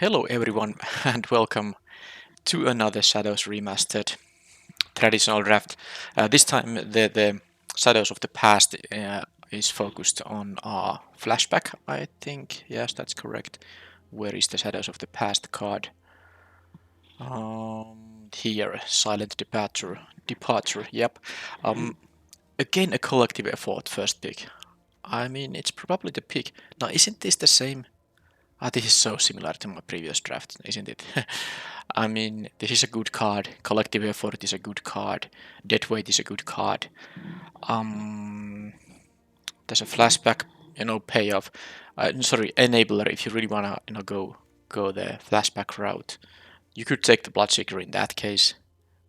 Hello everyone and welcome to another Shadows Remastered traditional draft. This time the Shadows of the Past is focused on flashback, I think. Yes, that's correct. Where is the Shadows of the Past card? Here, Silent Departure. Yep. Again, a collective effort first pick. I mean, it's probably the pick. Now, isn't this the same? This is so similar to my previous draft, isn't it? I mean, this is a good card. Collective Effort is a good card. Deadweight is a good card. There's a flashback, payoff. Sorry, enabler. If you really wanna, go the flashback route, you could take the Bloodseeker in that case.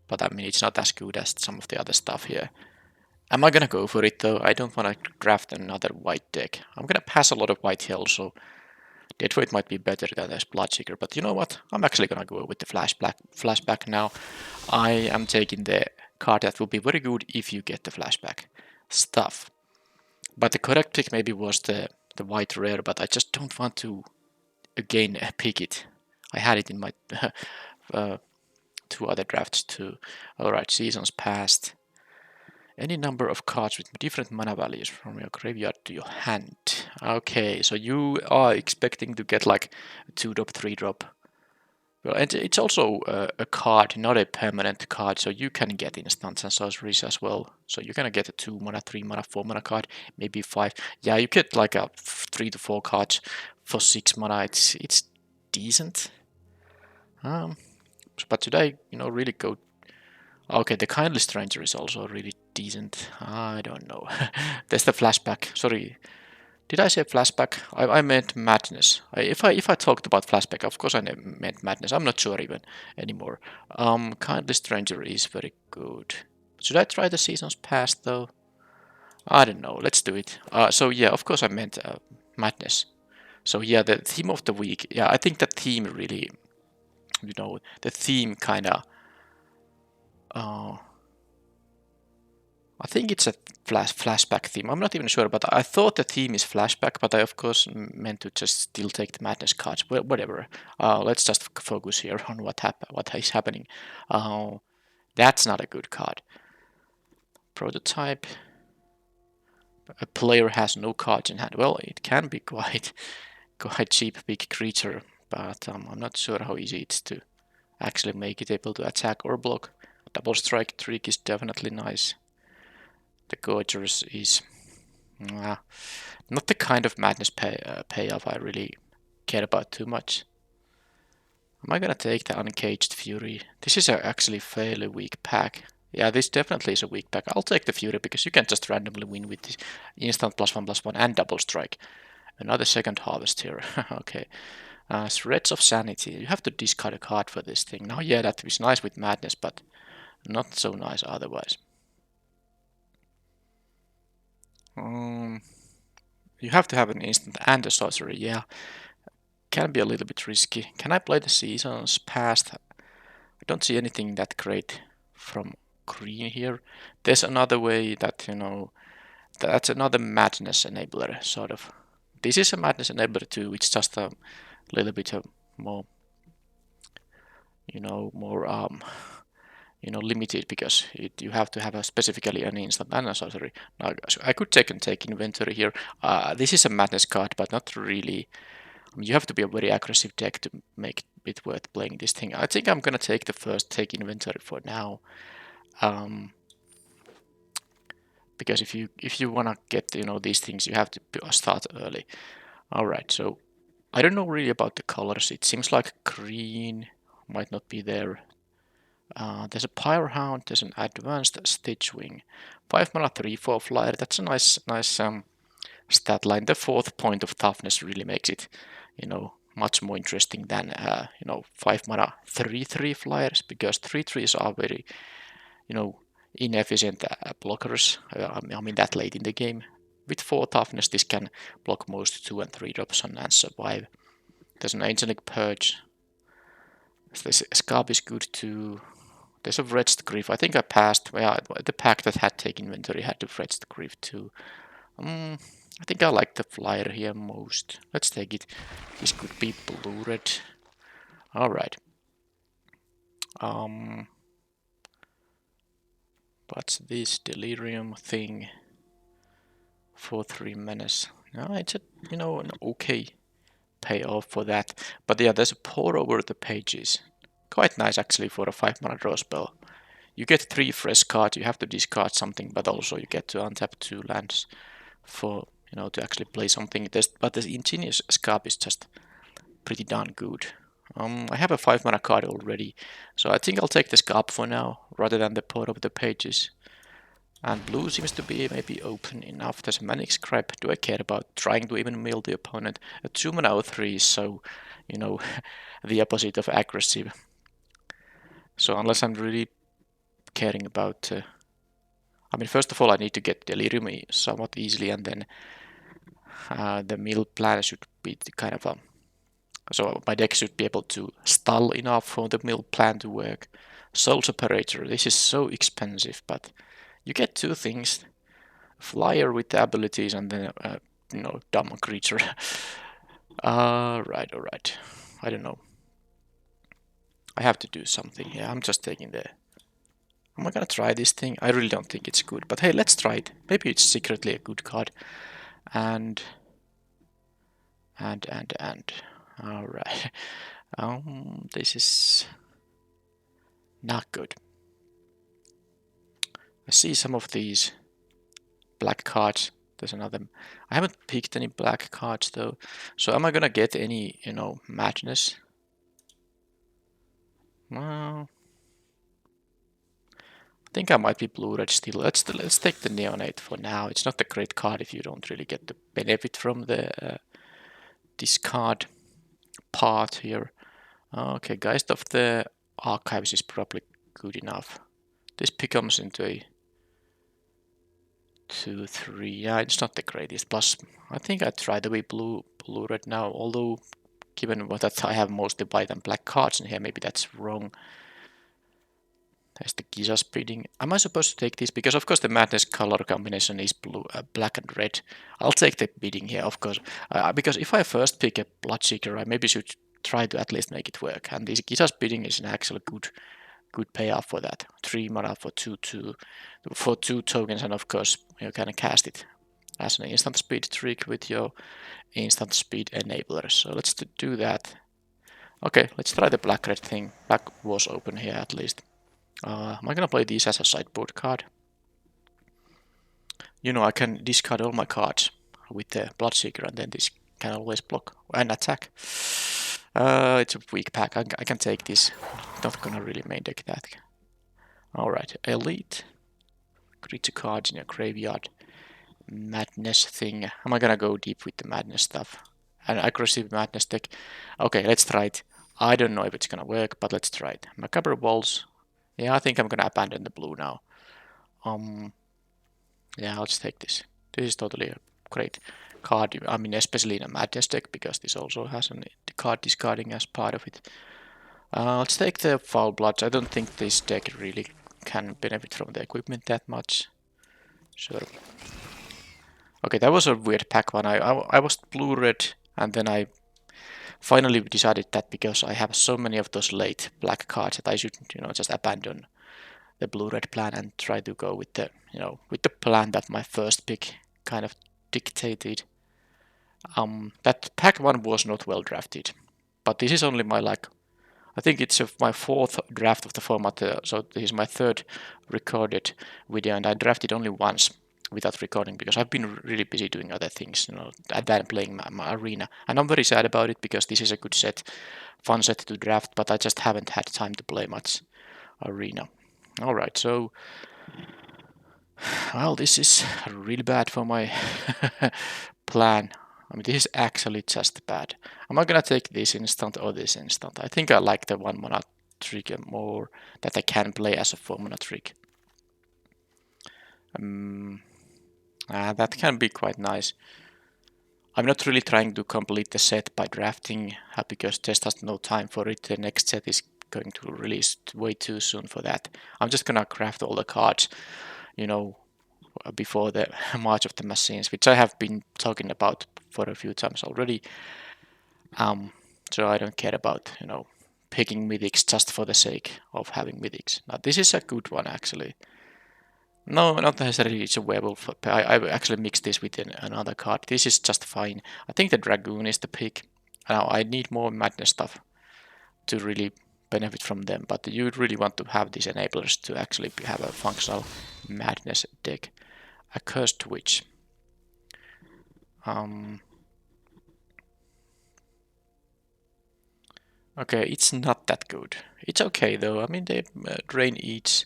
But I mean, it's not as good as some of the other stuff here. Am I gonna go for it though? I don't wanna draft another white deck. I'm gonna pass a lot of white here also. Deadweight might be better than this Bloodseeker, but you know what? I'm actually gonna go with the flashback now. I am taking the card that will be very good if you get the flashback stuff. But the correct pick maybe was the white rare, but I just don't want to again pick it. I had it in my two other drafts too. Alright, seasons past. Any number of cards with different mana values from your graveyard to your hand. Okay, so you are expecting to get like a 2-drop, 3-drop. Well, and it's also a card, not a permanent card, so you can get instants and sorceries as well. So you're gonna get a 2 mana, 3 mana, 4 mana card, maybe 5. Yeah, you get like a 3 to 4 cards for 6 mana. It's decent. But should I, really go? Okay, the Kindly Stranger is also really decent. I don't know. There's the flashback. Sorry, did I say flashback? I meant madness. If I talked about flashback, of course I meant madness. I'm not sure even anymore. Kindly Stranger is very good. Should I try the seasons past though? I don't know. Let's do it. So yeah, of course I meant madness. So yeah, the theme of the week. Yeah, I think the theme really, the theme kind of. I think it's a flashback theme. I'm not even sure, but I thought the theme is flashback, but I of course meant to just still take the madness cards. Whatever. Let's just focus here on what is happening. That's not a good card. Prototype. A player has no cards in hand. Well, it can be quite cheap big creature, but I'm not sure how easy it's to actually make it able to attack or block. Double strike trick is definitely nice. The Gorgers is not the kind of madness payoff I really care about too much. Am I gonna take the Uncaged Fury? This is actually fairly weak pack. Yeah, this definitely is a weak pack. I'll take the Fury because you can just randomly win with this instant +1/+1 and double strike. Another second harvest here. Okay. Threads of Sanity. You have to discard a card for this thing. Now, yeah, that is nice with madness, but not so nice otherwise. You have to have an instant and a sorcery, yeah. Can be a little bit risky. Can I play the seasons past? I don't see anything that great from green here. There's another way that, that's another madness enabler, sort of. This is a madness enabler too, it's just a little bit more, more limited because you have to have specifically an instant and a sorcery. Now, I could take inventory here. This is a madness card, but not really. You have to be a very aggressive deck to make it worth playing this thing. I think I'm gonna take the first take inventory for now, because if you wanna get these things, you have to start early. All right, so I don't know really about the colors. It seems like green might not be there. There's a Pyrohound. There's an advanced Stitchwing, 5 mana 3/4 flyer. That's a nice stat line. The 4th point of toughness really makes it, much more interesting than 5 mana 3/3 flyers, because 3/3s are very, inefficient blockers. I mean that late in the game. With 4 toughness, this can block most 2 and 3 drops and survive. There's an Angelic Purge. This Scarp is good too. There's a Wretched Grief. I think I passed. Yeah, the pack that had taken inventory had the Wretched Grief too. I think I like the flyer here most. Let's take it. This could be blue-red. All right. What's this delirium thing? 4-3 menace. No, it's a an okay payoff for that. But yeah, there's a pour over the pages. Quite nice actually for a 5-mana draw spell. You get 3 fresh cards. You have to discard something, but also you get to untap 2 lands for to actually play something. But the Ingenious Scarp is just pretty darn good. I have a 5-mana card already, so I think I'll take the Scarp for now rather than the pour over the pages. And blue seems to be maybe open enough. There's a Manic Scribe. Do I care about trying to even mill the opponent? A 2-mana 03 is so, the opposite of aggressive. So unless I'm really caring about... first of all, I need to get Delirium somewhat easily, and then the mill plan should be kind of a... So my deck should be able to stall enough for the mill plan to work. Soul Separator. This is so expensive, but you get 2 things. Flyer with the abilities and then dumb creature. Right, alright. I don't know. I have to do something here. I'm just taking the... Am I gonna try this thing? I really don't think it's good, but hey, let's try it. Maybe it's secretly a good card. And... Alright. This is... not good. I see some of these black cards. There's another. I haven't picked any black cards though. So am I gonna get any, madness? Well, I think I might be blue-red still. Let's take the Neonate for now. It's not a great card if you don't really get the benefit from the discard part here. Okay, Geist of the Archives is probably good enough. This becomes into a 2-3. Yeah, it's not the greatest. Plus, I think I try to be blue-red now. Although, given that I have mostly white and black cards in here, maybe that's wrong. There's the Giza Speeding. Am I supposed to take this? Because of course the Madness color combination is black and red. I'll take the bidding here, of course. Because if I first pick a Bloodseeker, I maybe should try to at least make it work. And this Giza Speeding is an actual good payoff for that. 3 mana for 2 tokens, and of course you can cast it as an instant speed trick with your instant speed enabler. So let's do that. Okay, let's try the black-red thing. Black was open here at least. Am I gonna play these as a sideboard card? I can discard all my cards with the Bloodseeker, and then this can always block and attack. It's a weak pack. I can take this. Not gonna really main deck that. Alright, Elite. Creature cards in your graveyard. Madness thing. Am I gonna go deep with the madness stuff? An aggressive madness deck. Okay, let's try it. I don't know if it's gonna work, but let's try it. Macabre Walls. Yeah, I think I'm gonna abandon the blue now. Yeah, I'll just take this. This is totally a great card. Especially in a madness deck, because this also has the card discarding as part of it. Let's take the Foul Bloods. I don't think this deck really can benefit from the equipment that much. Sure. Okay, that was a weird pack one. I was blue-red, and then I finally decided that because I have so many of those late black cards that I should, just abandon the blue-red plan and try to go with the, with the plan that my first pick kind of dictated. That pack one was not well drafted, but this is only my I think it's my 4th draft of the format, so this is my 3rd recorded video, and I drafted only once without recording because I've been really busy doing other things, than playing my arena. And I'm very sad about it because this is a good set, fun set to draft, but I just haven't had time to play much arena. Alright, so... Well, this is really bad for my plan. This is actually just bad. Am I gonna take this instant or this instant? I think I like the 1-mana trick more, that I can play as a 4-mana trick. That can be quite nice. I'm not really trying to complete the set by drafting, because there's just no time for it. The next set is going to release way too soon for that. I'm just gonna craft all the cards, before the March of the Machines, which I have been talking about for a few times already. So I don't care about, picking mythics just for the sake of having mythics. Now this is a good one actually. No, not necessarily it's a werewolf. I actually mixed this with another card. This is just fine. I think the dragoon is the pick. Now I need more madness stuff to really benefit from them, but you really want to have these enablers to actually have a functional madness deck. A cursed witch. Okay, it's not that good. It's okay though. I mean, they drain each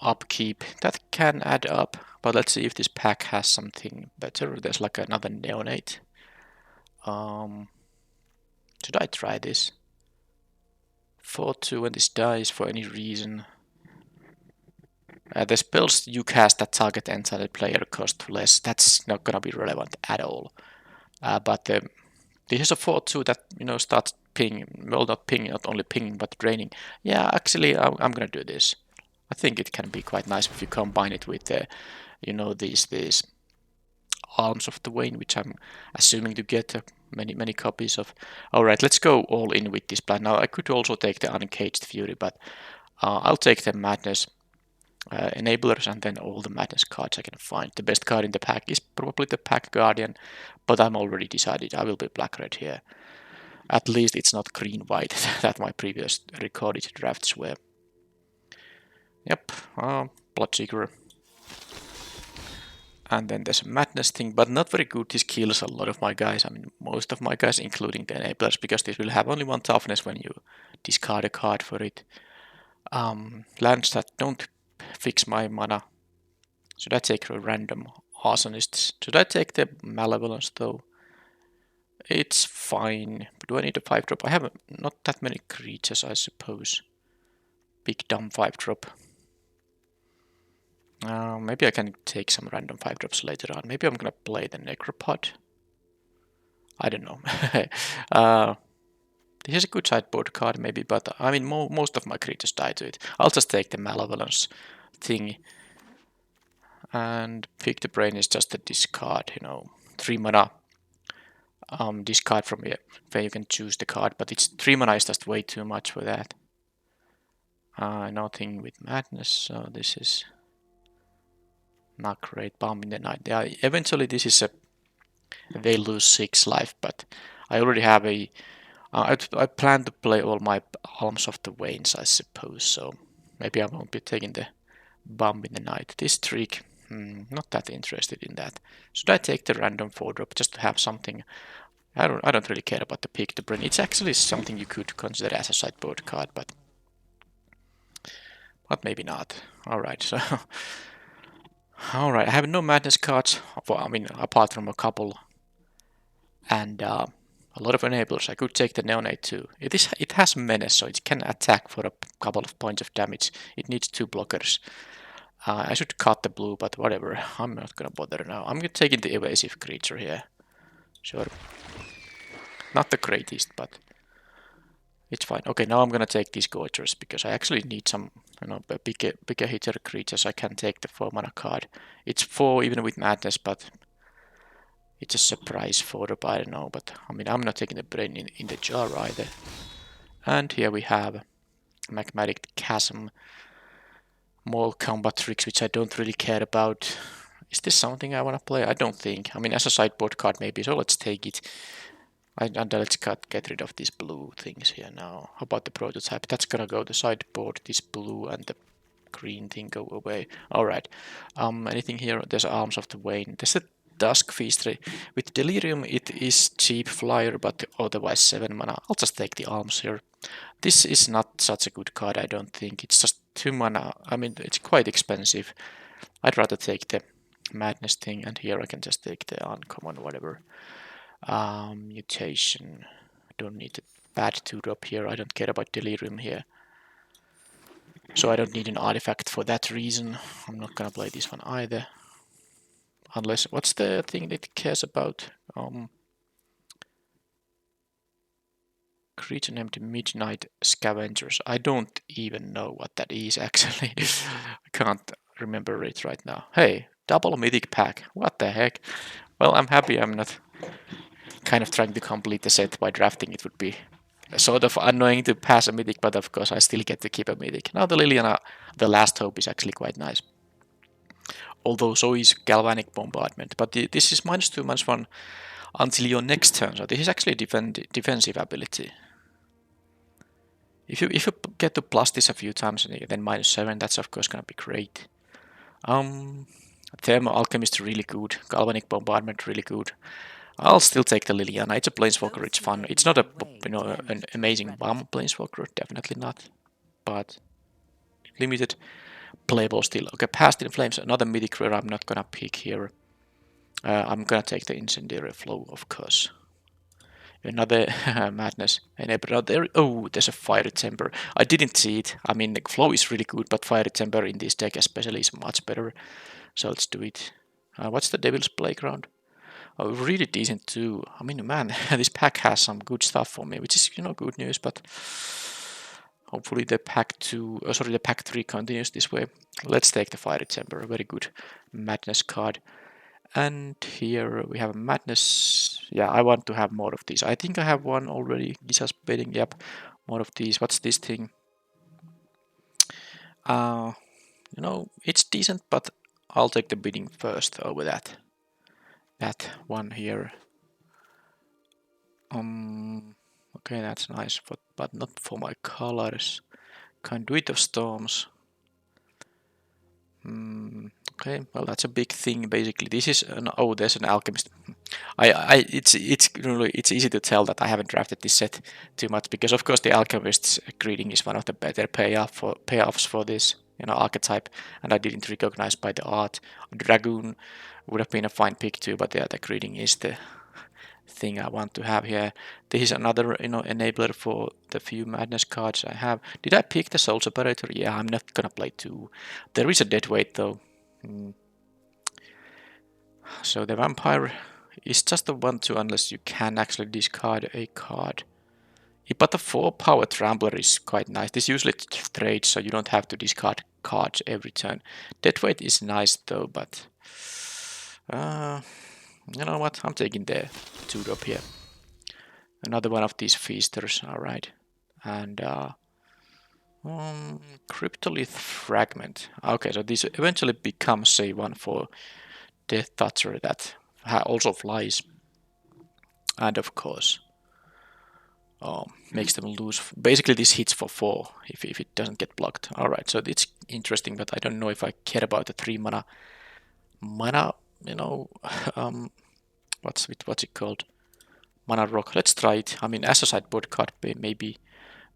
upkeep. That can add up, but let's see if this pack has something better. There's like another neonate. Should I try this? 4/2 when this dies for any reason. The spells you cast that target entire player cost less. That's not gonna be relevant at all. But this is a 4/2 that starts pinging. Well, not pinging, not only pinging but draining. Yeah, actually, I'm gonna do this. I think it can be quite nice if you combine it with these Arms of the Wayne, which I'm assuming to get many copies of. All right, let's go all in with this plan. Now I could also take the Uncaged Fury, but I'll take the Madness enablers and then all the madness cards I can find. The best card in the pack is probably the Pack Guardian, but I'm already decided I will be black-red here. At least it's not green-white that my previous recorded drafts were. Yep, Bloodseeker. And then there's a madness thing, but not very good. This kills a lot of my guys. I mean, most of my guys, including the enablers, because this will have only one toughness when you discard a card for it. Lands that don't fix my mana. Should I take a random Arsonists? Should I take the Malevolence though? It's fine. Do I need a 5-drop? I have not that many creatures, I suppose. Big dumb 5-drop. Maybe I can take some random 5-drops later on. Maybe I'm gonna play the Necropod. I don't know. This is a good sideboard card maybe, but I mean most of my creatures die to it. I'll just take the Malevolence thing. And Pick the Brain is just a discard, 3 mana. Discard from here where you can choose the card, but it's 3 mana is just way too much for that. Nothing with madness, so this is not great. Bomb in the night. Yeah, eventually this is they lose 6 life, but I already have I plan to play all my Alms of the Wanes, I suppose, so maybe I won't be taking the bomb in the night. This trick, not that interested in that. Should I take the random 4-drop just to have something? I don't really care about the Pick the Brain. It's actually something you could consider as a sideboard card, but maybe not. Alright, so alright, I have no madness cards, apart from a couple, and a lot of enablers. I could take the Neonate too. It has menace, so it can attack for a couple of points of damage. It needs 2 blockers. I should cut the blue, but whatever. I'm not gonna bother now. I'm taking the evasive creature here. Sure. Not the greatest, but it's fine. Okay, now I'm gonna take these Gorgers because I actually need some, bigger hitter creatures. I can take the 4 mana card. It's 4 even with madness, but it's a surprise 4-drop. I don't know, but I mean I'm not taking the Brain in the jar either. And here we have Magmatic Chasm. More combat tricks, which I don't really care about. Is this something I want to play? I don't think. I mean, as a sideboard card maybe, so let's take it. And let's get rid of these blue things here now. How about the prototype? That's gonna go to sideboard. This blue and the green thing go away. Alright. Anything here? There's Arms of the Wayne. There's a Dusk Feast. With Delirium it is cheap flyer, but otherwise 7 mana. I'll just take the Arms here. This is not such a good card, I don't think. It's just 2 mana. I mean, it's quite expensive. I'd rather take the Madness thing, and here I can just take the uncommon, whatever. Mutation. I don't need a bad 2-drop here. I don't care about Delirium here. So I don't need an artifact for that reason. I'm not gonna play this one either. Unless, what's the thing that it cares about? Creature named Midnight Scavengers. I don't even know what that is actually. I can't remember it right now. Hey, double mythic pack. What the heck? Well, I'm happy I'm not kind of trying to complete the set by drafting. It would be sort of annoying to pass a mythic, but of course I still get to keep a mythic. Now the Liliana, the last hope, is actually quite nice. Although so is Galvanic Bombardment. But this is -2, -1 until your next turn. So this is actually a defensive ability. If you get to plus this a few times and then -7, that's of course gonna be great. Thermo Alchemist really good. Galvanic Bombardment really good. I'll still take the Liliana. It's a Planeswalker. It's fun. It's not an amazing bomb Planeswalker. Definitely not. But limited playable still. Okay, Past in Flames. Another mythic rare I'm not gonna pick here. I'm gonna take the Incendiary Flow, of course. Another Madness Enabler there. Oh, there's a Fiery Temper. I didn't see it. I mean, the Flow is really good, but Fiery Temper in this deck especially is much better. So let's do it. What's the Devil's Playground? Oh, really decent too. I mean, man, this pack has some good stuff for me, which is, good news, but hopefully the pack 3 continues this way. Let's take the Fiery Temper, very good Madness card. And here we have a Madness. Yeah, I want to have more of these. I think I have one already. Gisa's betting, yep, more of these. What's this thing? It's decent, but I'll take the bidding first over that. That one here. Okay, that's nice, but not for my colors. Conduit of Storms. Okay, well that's a big thing basically. This is there's an Alchemist. It's easy to tell that I haven't drafted this set too much because of course the Alchemist's greeting is one of the better payoffs for this archetype, and I didn't recognize by the art. Dragoon would have been a fine pick too, but yeah, the greeting is the thing I want to have here. This is another enabler for the few Madness cards I have. Did I pick the Soul Separator? Yeah, I'm not gonna play 2. There is a deadweight though. So the Vampire is just a 1/2 unless you can actually discard a card. But the 4 power Trampler is quite nice. This usually trades, so you don't have to discard cards every turn. Deadweight is nice though, but you know what? I'm taking the 2-drop here. Another one of these feasters, alright. And Cryptolith Fragment. Okay, so this eventually becomes a one for Death Toucher that also flies. And of course, makes them lose. Basically, this hits for 4 if it doesn't get blocked. Alright, so it's interesting, but I don't know if I care about the 3 mana. What's it called? Mana Rock. Let's try it. I mean, as a sideboard card, maybe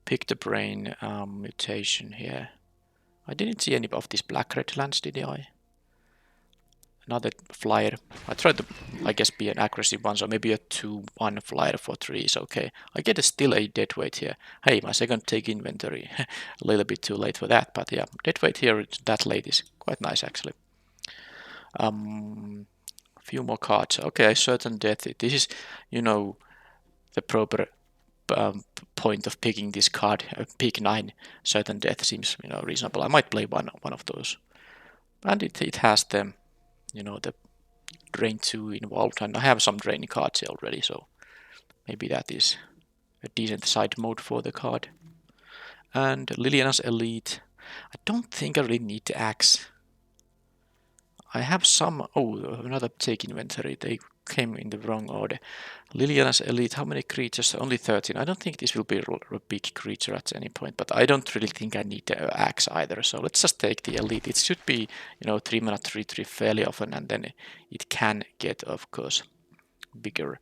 Pick the Brain mutation here. I didn't see any of these black-red lands, did I? Another flyer. I tried to, I guess, be an aggressive one, so maybe a 2/1 flyer for 3 is okay. I get still a deadweight here. Hey, my second take inventory. A little bit too late for that, but yeah, deadweight here that late is quite nice actually. A few more cards. Okay, Certain Death. This is, the proper point of picking this card. Pick 9. Certain Death seems, reasonable. I might play one of those. And it has the Drain 2 involved, and I have some draining cards already, so maybe that is a decent side mode for the card. And Liliana's Elite. I don't think I really need the axe. I have some. Oh, another take inventory. They came in the wrong order. Liliana's Elite. How many creatures? Only 13. I don't think this will be a big creature at any point, but I don't really think I need the axe either. So let's just take the Elite. It should be, 3 mana 3/3 fairly often, and then it can get, of course, bigger.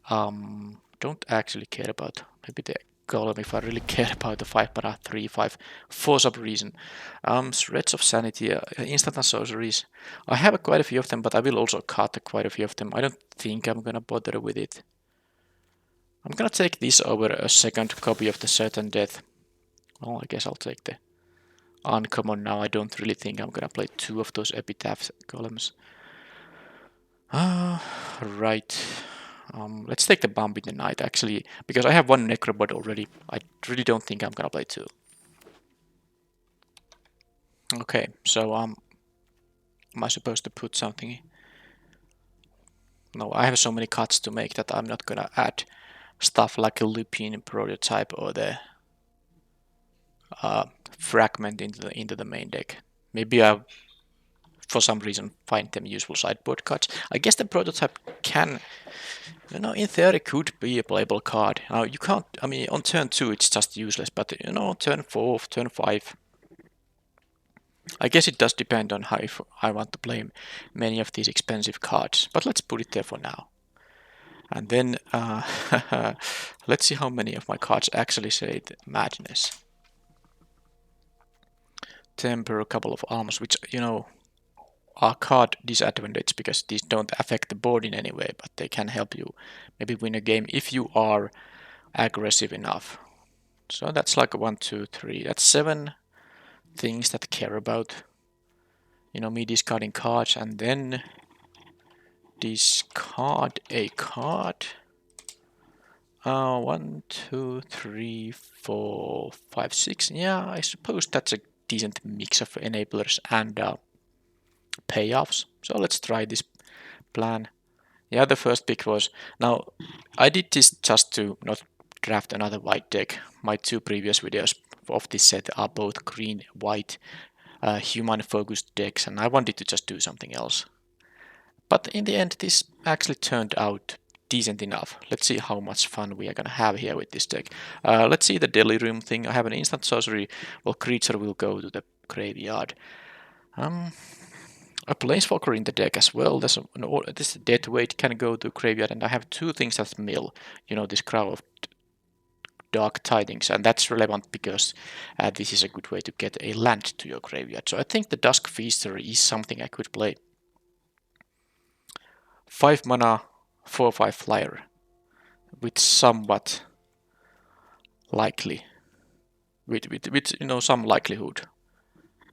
Don't actually care about maybe the Golem if I really care about the 5 mana 3/5 for some reason. Shreds of Sanity, instant and sorceries. I have quite a few of them, but I will also cut quite a few of them. I don't think I'm gonna bother with it. I'm gonna take this over a second copy of the Certain Death. Well, I guess I'll take the uncommon now. I don't really think I'm gonna play 2 of those Epitaph Golems. Right. Let's take the Bump in the Night, actually, because I have 1 Necrobot already. I really don't think I'm gonna play 2. Okay, so am I supposed to put something? No, I have so many cuts to make that I'm not gonna add stuff like a Lupin prototype or the fragment into the main deck. Maybe I, for some reason, find them useful sideboard cards. I guess the prototype can, in theory, could be a playable card. You can't. I mean, on turn 2 it's just useless, but turn 4, turn 5. I guess it does depend on how if I want to play many of these expensive cards, but let's put it there for now. And then let's see how many of my cards actually say the Madness. Temper, a couple of arms, which, are card disadvantage because these don't affect the board in any way, but they can help you maybe win a game if you are aggressive enough. So that's like 1, 2, 3. That's 7 things that care about, me discarding cards, and then discard a card. 1, 2, 3, 4, 5, 6. Yeah, I suppose that's a decent mix of enablers and payoffs. So let's try this plan. Yeah, the first pick was... Now, I did this just to not draft another white deck. My 2 previous videos of this set are both green-white human-focused decks, and I wanted to just do something else. But in the end, this actually turned out decent enough. Let's see how much fun we are gonna have here with this deck. Let's see the delirium thing. I have an instant sorcery. Well, creature will go to the graveyard. A planeswalker in the deck as well. This dead weight can go to graveyard, and I have 2 things that mill. This Crow of Dark Tidings, and that's relevant because this is a good way to get a land to your graveyard. So I think the Dusk Feaster is something I could play. 5 mana, 4/5 flyer, with somewhat likely, with some likelihood.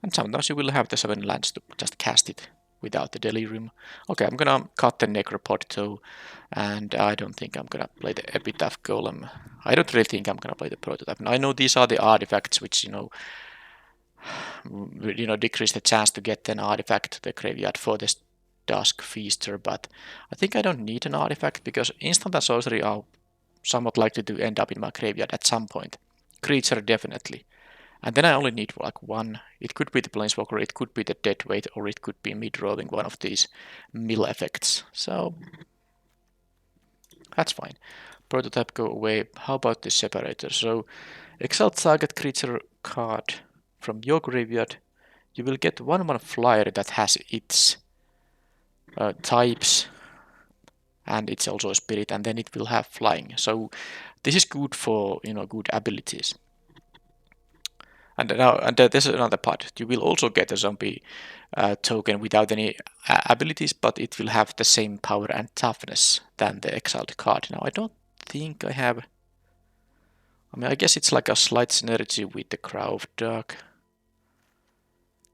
And sometimes you will have the 7 lands to just cast it without the delirium. Okay, I'm gonna cut the Necropod though, and I don't think I'm gonna play the Epitaph Golem. I don't really think I'm gonna play the prototype. And I know these are the artifacts which decrease the chance to get an artifact to the graveyard for this Dusk Feaster, but I think I don't need an artifact because instant and sorcery are somewhat likely to end up in my graveyard at some point. Creature definitely. And then I only need like 1. It could be the Planeswalker, it could be the Deadweight, or it could be me drawing one of these mill effects. So that's fine. Prototype go away. How about the Separator? So exile target creature card from your graveyard. You will get 1/1 flyer that has its types, and it's also a spirit, and then it will have flying. So this is good for good abilities. And there's another part. You will also get a zombie token without any abilities, but it will have the same power and toughness than the exiled card. Now I don't think I have. I mean, I guess it's like a slight synergy with the Crow of Dark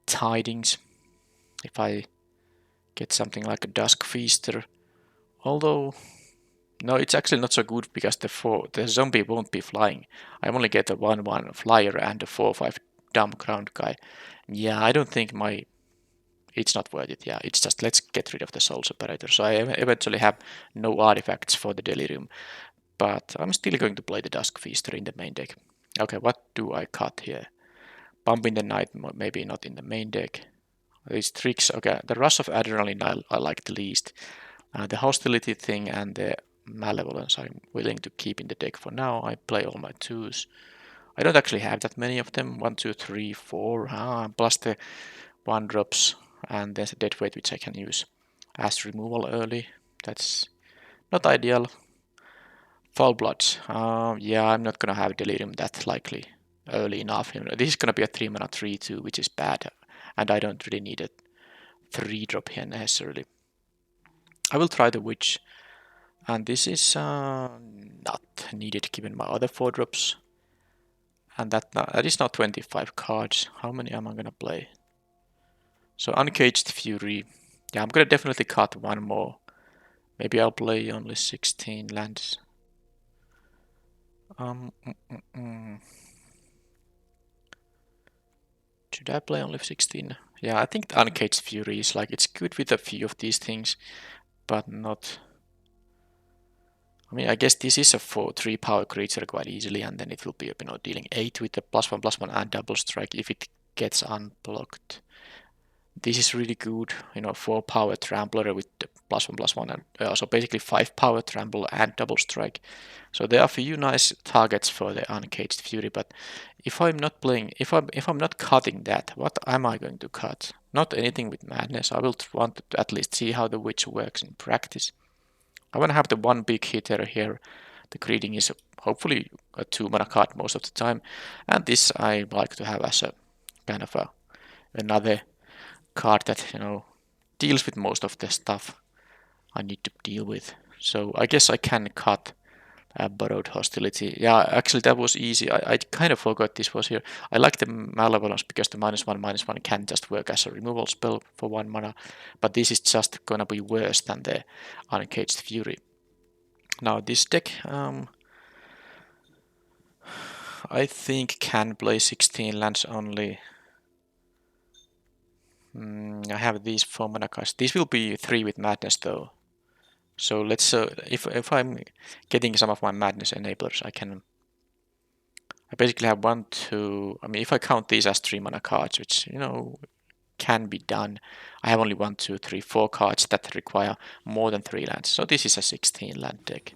Tidings. If I get something like a Dusk Feaster. Although, no, it's actually not so good because the zombie won't be flying. I only get a 1/1 flyer and a 4/5 dumb ground guy. Yeah, I don't think it's not worth it. Yeah, it's just let's get rid of the Soul Separator. So I eventually have no artifacts for the Delirium. But I'm still going to play the Dusk Feaster in the main deck. Okay, what do I cut here? Pump in the Night, maybe not in the main deck. These tricks, okay, the Rush of Adrenaline I like the least. The Hostility thing and the Malevolence I'm willing to keep in the deck for now. I play all my 2s. I don't actually have that many of them. 1, 2, 3, 4. Plus the 1-drops. And there's a Deadweight which I can use as removal early. That's not ideal. Foul Bloods. Yeah, I'm not gonna have Delirium that likely early enough. This is gonna be a 3 mana 3/2, which is bad. And I don't really need a 3-drop here necessarily. I will try the Witch. And this is not needed given my other 4-drops. And that is now 25 cards. How many am I gonna play? So Uncaged Fury. Yeah, I'm gonna definitely cut 1 more. Maybe I'll play only 16 lands. Should I play only 16? Yeah, I think the Uncaged Fury is it's good with a few of these things, but not I mean, I guess this is a 3 power creature quite easily, and then it will be, dealing 8 with the +1/+1 and double strike if it gets unblocked. This is really good, 4 power trampler with the +1/+1 and so basically 5 power trample and double strike. So there are a few nice targets for the Uncaged Fury, but if I'm not playing, if I'm not cutting that, what am I going to cut? Not anything with Madness. I will want to at least see how the Witch works in practice. I want to have the one big hitter here. The greeting is hopefully a 2-mana card most of the time, and this I like to have as a kind of another card that deals with most of the stuff I need to deal with. So I guess I can cut Borrowed Hostility. Yeah, actually that was easy. I kind of forgot this was here. I like the Malevolence because the -1/-1 can just work as a removal spell for 1 mana, but this is just gonna be worse than the Uncaged Fury. Now this deck, I think can play 16 lands only. I have these 4 mana cards. These will be 3 with Madness though. So let's if I'm getting some of my Madness enablers, I basically have 1, 2. I mean, if I count these as 3 mana cards, which can be done, I have only 1, 2, 3, 4 cards that require more than 3 lands. So this is a 16 land deck.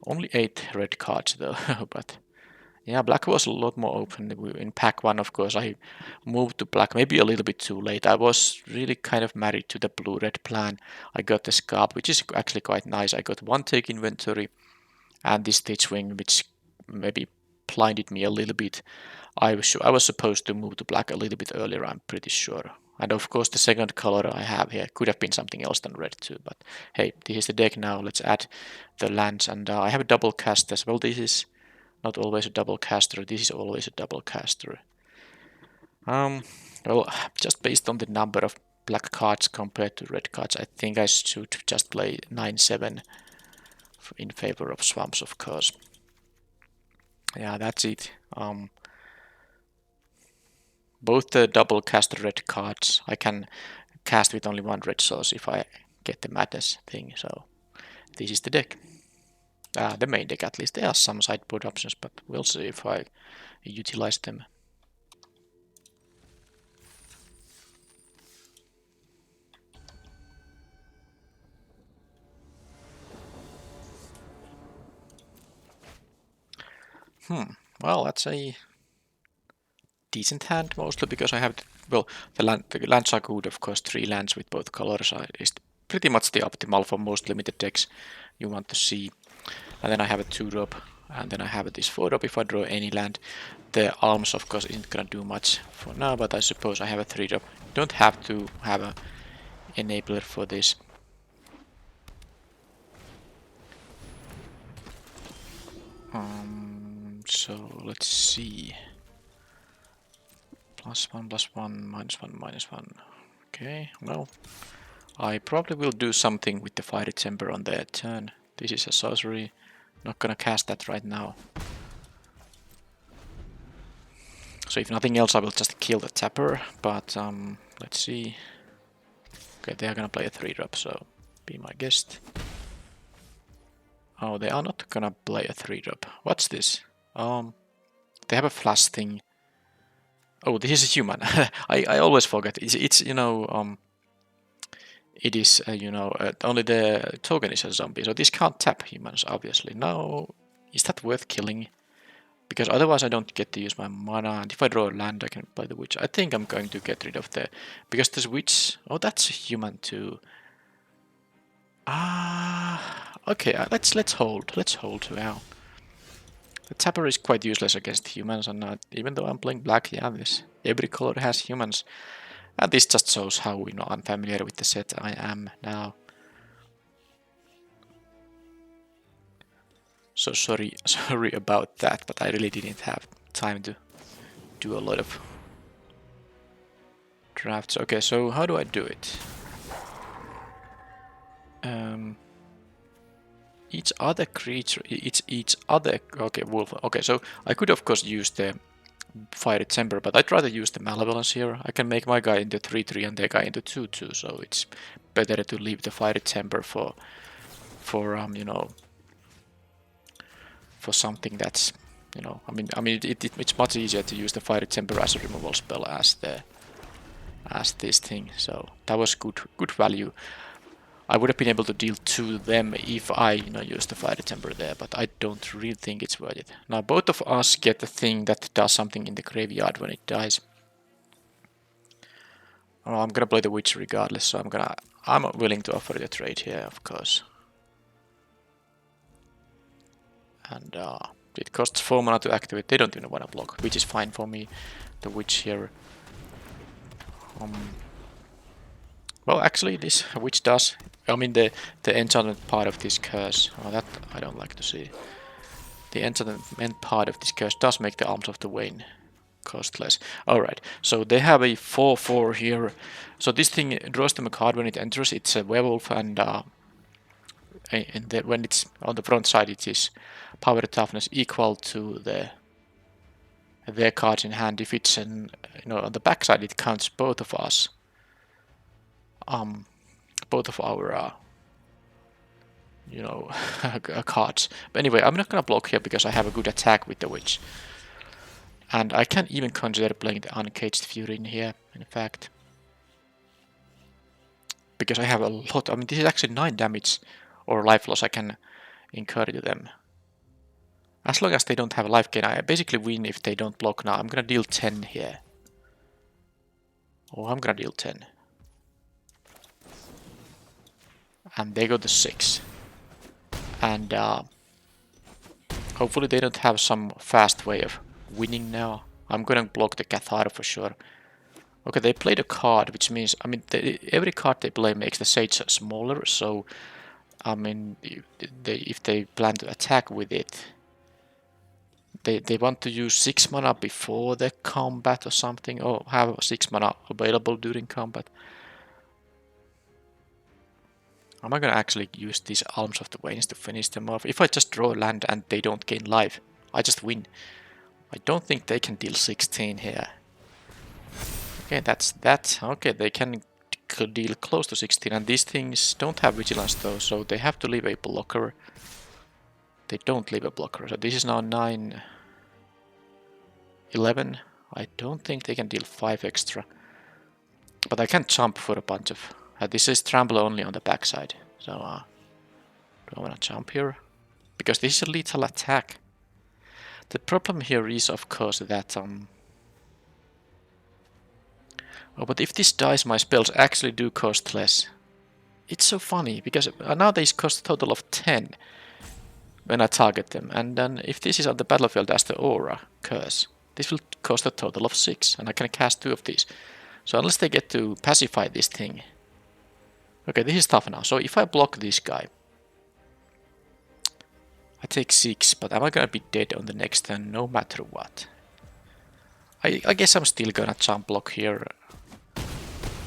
Only 8 red cards though, but yeah, black was a lot more open. In pack 1, of course, I moved to black maybe a little bit too late. I was really kind of married to the blue-red plan. I got the Scarp, which is actually quite nice. I got 1 take inventory and this Stitchwing, which maybe blinded me a little bit. I was supposed to move to black a little bit earlier, I'm pretty sure. And of course, the second color I have here could have been something else than red too. But hey, this is the deck now. Let's add the lands. And I have a double cast as well. This is not always a double caster. This is always a double caster. Well, just based on the number of black cards compared to red cards, I think I should just play 9/7 in favor of swamps, of course. Yeah, that's it. Both the double cast red cards, I can cast with only 1 red source if I get the Madness thing. So this is the deck. The main deck at least. There are some sideboard options, but we'll see if I utilize them. Well, that's a decent hand, mostly because I have, the lands are good, of course. 3 lands with both colors is pretty much the optimal for most limited decks you want to see. And then I have a 2-drop, and then I have this 4-drop if I draw any land. The Alms, of course, isn't gonna do much for now, but I suppose I have a 3-drop. Don't have to have a enabler for this. So let's see. +1/+1, -1, -1. Okay, well, I probably will do something with the Fiery Temper on their turn. This is a sorcery. Not gonna cast that right now. So if nothing else, I will just kill the Tapper. But let's see. Okay, they are gonna play a 3-drop, so be my guest. Oh, they are not gonna play a 3-drop. What's this? They have a flash thing. Oh, this is a human. I always forget. It's it is only the token is a zombie, so this can't tap humans, obviously. Now, is that worth killing? Because otherwise I don't get to use my mana, and if I draw a land I can play the witch. I think I'm going to get rid of the... because this witch... oh, that's a human too. Okay, let's hold. Let's hold now. The Tapper is quite useless against humans, and even though I'm playing black, yeah, every color has humans. And this just shows how unfamiliar with the set I am now. So sorry about that, but I really didn't have time to do a lot of drafts. Okay, so how do I do it? Each other creature, each other... okay, wolf. Okay, so I could of course use the Fiery Temper, but I'd rather use the Malevolence here. I can make my guy into 3/3 and their guy into 2/2, so it's better to leave the Fiery Temper for for something that's, it's much easier to use the Fiery Temper as a removal spell as this thing. So that was good value. I would have been able to deal 2 them if I used the Fiery Temper there, but I don't really think it's worth it. Now both of us get the thing that does something in the graveyard when it dies. Oh, I'm gonna play the Witch regardless, so I'm willing to offer the trade here, of course. And it costs 4 mana to activate. They don't even want to block, which is fine for me. The Witch here. Well, actually, this Witch does. The enchantment part of this curse. Oh, that I don't like to see. The enchantment part of this curse does make the Arms of the Wane costless. Alright, so they have a 4/4 here. So this thing draws them a card when it enters. It's a werewolf, and when it's on the front side, it is power toughness equal to their cards in hand. If it's on the back side, it counts both of us. Both of our cards. But anyway, I'm not gonna block here because I have a good attack with the Witch. And I can even consider playing the Uncaged Fury in here, in fact. Because I have a lot. This is actually 9 damage or life loss I can incur to them. As long as they don't have life gain, I basically win if they don't block now. I'm gonna deal 10 here. Oh, I'm gonna deal 10. And they go to 6. And hopefully they don't have some fast way of winning now. I'm gonna block the Cathar for sure. Okay, they played a card, which means, every card they play makes the Sage smaller, so, if they plan to attack with it, they want to use 6 mana before the combat or something, or have 6 mana available during combat. Am I gonna actually use these Alms of the Wanes to finish them off? If I just draw a land and they don't gain life, I just win. I don't think they can deal 16 here. Okay, that's that. Okay, they can deal close to 16, and these things don't have vigilance though, so they have to leave a blocker. They don't leave a blocker, so this is now 9, 11. I don't think they can deal 5 extra. But I can jump for a bunch of... this is trample only on the backside, so do I want to jump here? Because this is a lethal attack. The problem here is, of course, that... Oh, but if this dies, my spells actually do cost less. It's so funny, because now they cost a total of 10 when I target them. And then if this is on the battlefield as the aura curse, this will cost a total of 6, and I can cast 2 of these. So unless they get to pacify this thing... Okay, this is tough now. So if I block this guy, I take 6, but am I gonna be dead on the next turn no matter what? I guess I'm still gonna jump block here.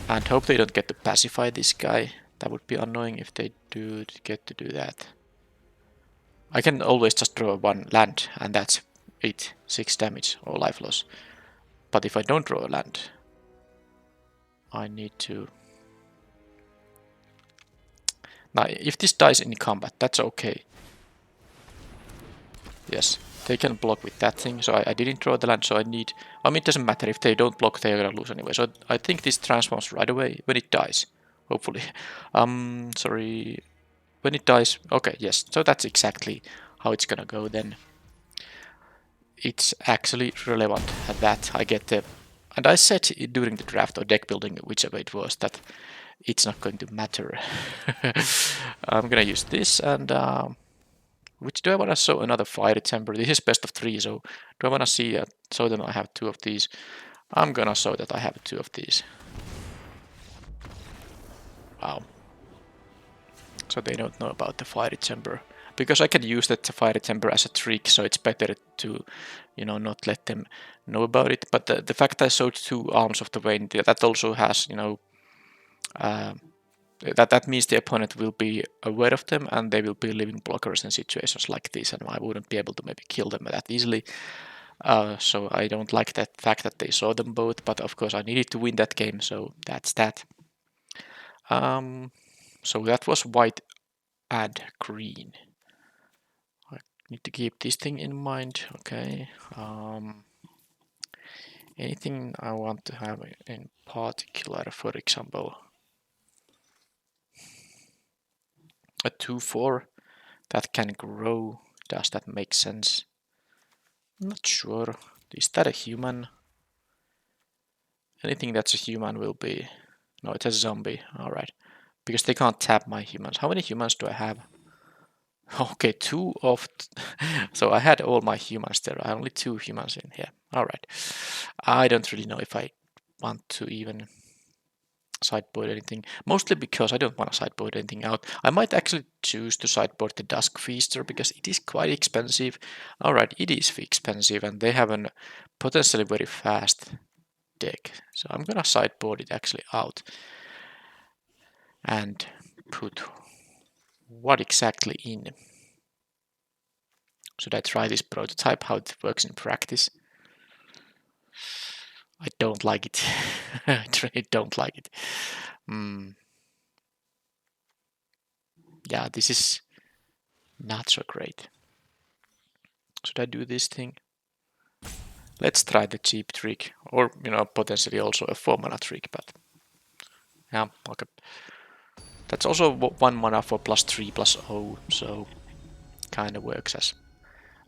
And hope they don't get to pacify this guy. That would be annoying if they do get to do that. I can always just draw 1 land, and that's it. 6 damage or life loss. But if I don't draw a land, I need to... Now, if this dies in combat, that's okay. Yes, they can block with that thing, so I didn't draw the land, so I need... it doesn't matter, if they don't block, they're gonna lose anyway. So I think this transforms right away when it dies, hopefully. Sorry, when it dies... Okay, yes, so that's exactly how it's gonna go then. It's actually relevant that I get the... And I said during the draft or deck building, whichever it was, that it's not going to matter. I'm gonna use this, and... which do I want to show another Fiery Temper? This is best of 3, so do I want to show them I have 2 of these? I'm gonna show that I have 2 of these. Wow. So they don't know about the Fiery Temper. Because I can use that Fiery Temper as a trick, so it's better to, not let them know about it. But the fact that I showed 2 Arms of the Wane, that also has, that means the opponent will be aware of them, and they will be living blockers in situations like this, and I wouldn't be able to maybe kill them that easily. So I don't like that fact that they saw them both, but of course I needed to win that game, so that's that. So that was white and green. need to keep this thing in mind. Okay. Anything I want to have in particular, for example, a 2/4 that can grow. Does that make sense? Not sure. Is that a human? Anything that's a human will be... No, it's a zombie. Alright. Because they can't tap my humans. How many humans do I have? Okay, 2 of... So I had all my humans there. I have only 2 humans in here. Alright. I don't really know if I want to even sideboard anything. Mostly because I don't want to sideboard anything out. I might actually choose to sideboard the Dusk Feaster because it is quite expensive. Alright, it is expensive and they have a potentially very fast deck. So I'm gonna sideboard it actually out. And put what exactly in? Should I try this prototype, how it works in practice? I don't like it. I really don't like it. Yeah, this is not so great. Should I do this thing? Let's try the cheap trick, or potentially also a 4-mana trick, but yeah, okay. That's also 1 mana for +3/+0, so kind of works as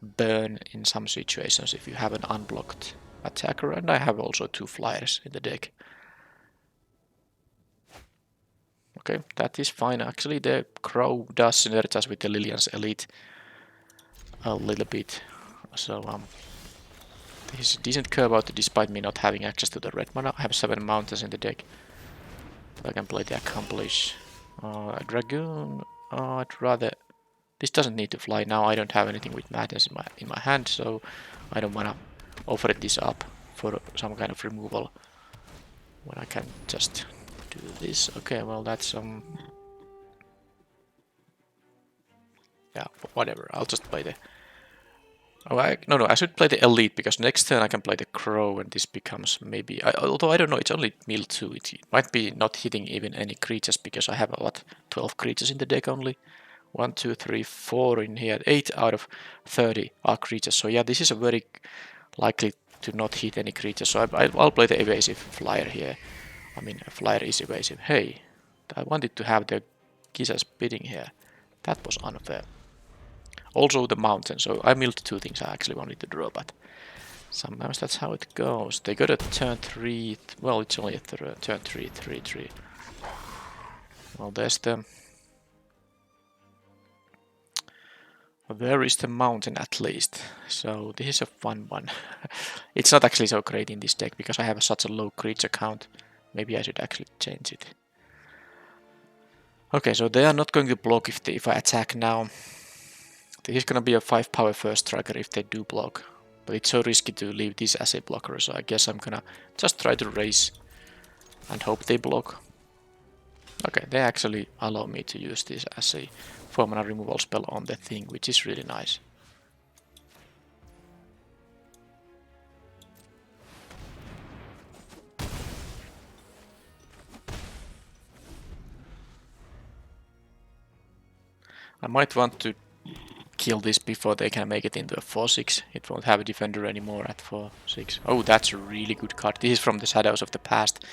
burn in some situations if you have an unblocked attacker, and I have also 2 flyers in the deck. Okay, that is fine. Actually, the Crow does synergize with the Lilian's Elite a little bit, so this is a decent curve out despite me not having access to the red mana. I have 7 mountains in the deck, but I can play the Accomplish. Dragoon, I'd rather... This doesn't need to fly now. I don't have anything with madness in my hand, so I don't wanna offer this up for some kind of removal when I can just do this. Okay, well that's yeah, whatever. I'll just play the... Oh, no, I should play the Elite because next turn I can play the Crow and this becomes maybe... although I don't know, it's only mill 2. It might be not hitting even any creatures because I have, 12 creatures in the deck only. 1, 2, 3, 4 in here. 8 out of 30 are creatures. So yeah, this is a very likely to not hit any creatures. So I'll play the evasive flyer here. I mean, a flyer is evasive. Hey, I wanted to have the Giza's bidding here. That was unfair. Also the mountain. So I milled 2 things I actually wanted to draw, but sometimes that's how it goes. They got a turn 3. Well, it's only a turn 3, 3, 3. Well, there's the... Where is the mountain at least? So this is a fun one. It's not actually so great in this deck because I have such a low creature count. Maybe I should actually change it. Okay, so they are not going to block if I attack now. This is gonna be a 5 power first striker if they do block. But it's so risky to leave this as a blocker, so I guess I'm gonna just try to raise and hope they block. Okay, they actually allow me to use this as a 4-mana removal spell on the thing, which is really nice. I might want to kill this before they can make it into a 4/6. It won't have a defender anymore at 4/6. Oh, that's a really good card. This is from the Shadows of the Past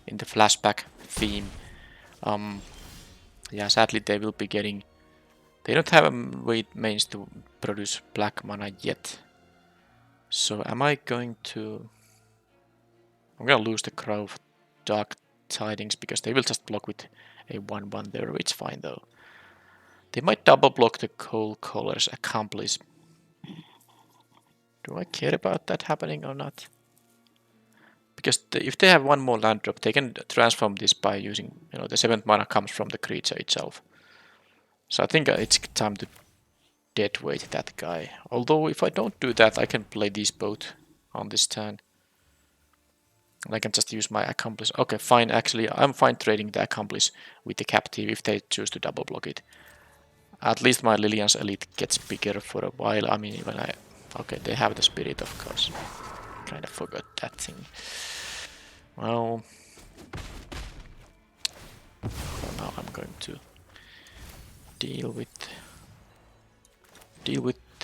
in the flashback theme. Yeah, sadly they will be getting... They don't have mains to produce black mana yet. So am I going to... I'm gonna lose the Crow of Dark Tidings because they will just block with a 1/1 there. It's fine though. They might double block the Cold Caller's Accomplice. Do I care about that happening or not? Because if they have one more land drop, they can transform this by using, the 7th mana comes from the creature itself. So I think it's time to deadweight that guy. Although if I don't do that, I can play these both on this turn. And I can just use my Accomplice. Okay, fine. Actually, I'm fine trading the Accomplice with the Captive if they choose to double block it. At least my Lilian's Elite gets bigger for a while. I mean, when I... Okay, they have the Spirit, of course. Kind of forgot that thing. Well... For now I'm going to deal with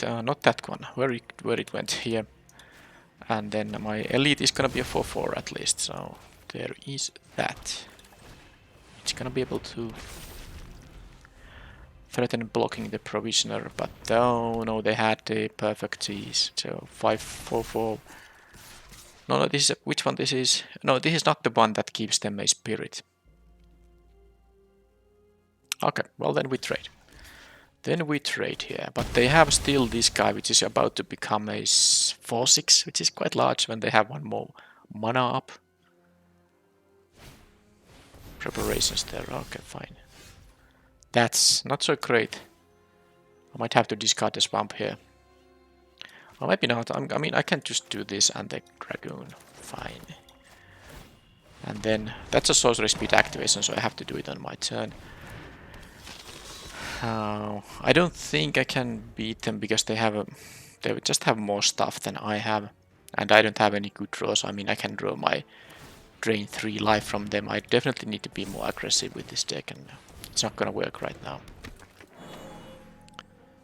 not that one. Where it went here. And then my elite is gonna be a 4/4 at least. So there is that. It's gonna be able to threaten blocking the provisioner, but oh no, they had the perfect tease. So 5/4/4. No, this is which one this is? No, this is not the one that gives them a spirit. Okay, well then we trade. Then we trade here, but they have still this guy which is about to become a 4/6, which is quite large when they have one more mana up. Preparations there, okay, fine. That's not so great. I might have to discard the swamp here. Or maybe not. I mean, I can just do this and the dragoon. Fine. And then that's a sorcery speed activation, so I have to do it on my turn. I don't think I can beat them because they just have more stuff than I have, and I don't have any good draws. I mean, I can draw my drain 3 life from them. I definitely need to be more aggressive with this deck, and it's not gonna work right now.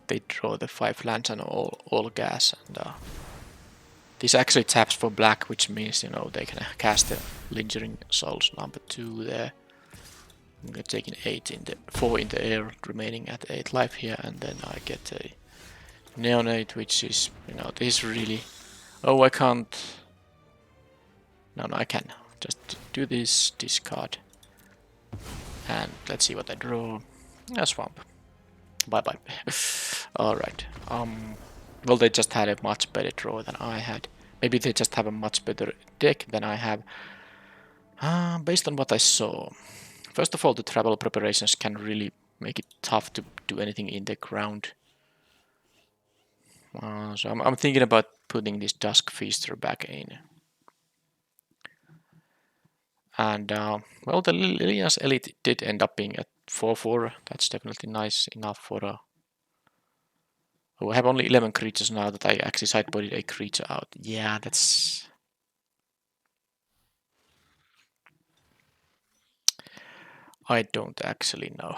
They draw the 5 lands and all gas, and this actually taps for black, which means, you know, they can cast the Lingering Souls number 2 there. I'm taking 4 in the air, remaining at 8 life here, and then I get a Neonate, which is, you know, this is really... Oh, I can't... No, I can. Just do this, discard. And let's see what I draw. A swamp. Bye-bye. Alright. Well, they just had a much better draw than I had. Maybe they just have a much better deck than I have. Based on what I saw. First of all, the travel preparations can really make it tough to do anything in the ground. So I'm thinking about putting this Dusk Feaster back in. And, well, the Lilia's Elite did end up being at 4/4. That's definitely nice enough for a... Oh, I have only 11 creatures now that I actually sideboarded a creature out. Yeah, that's... I don't actually know.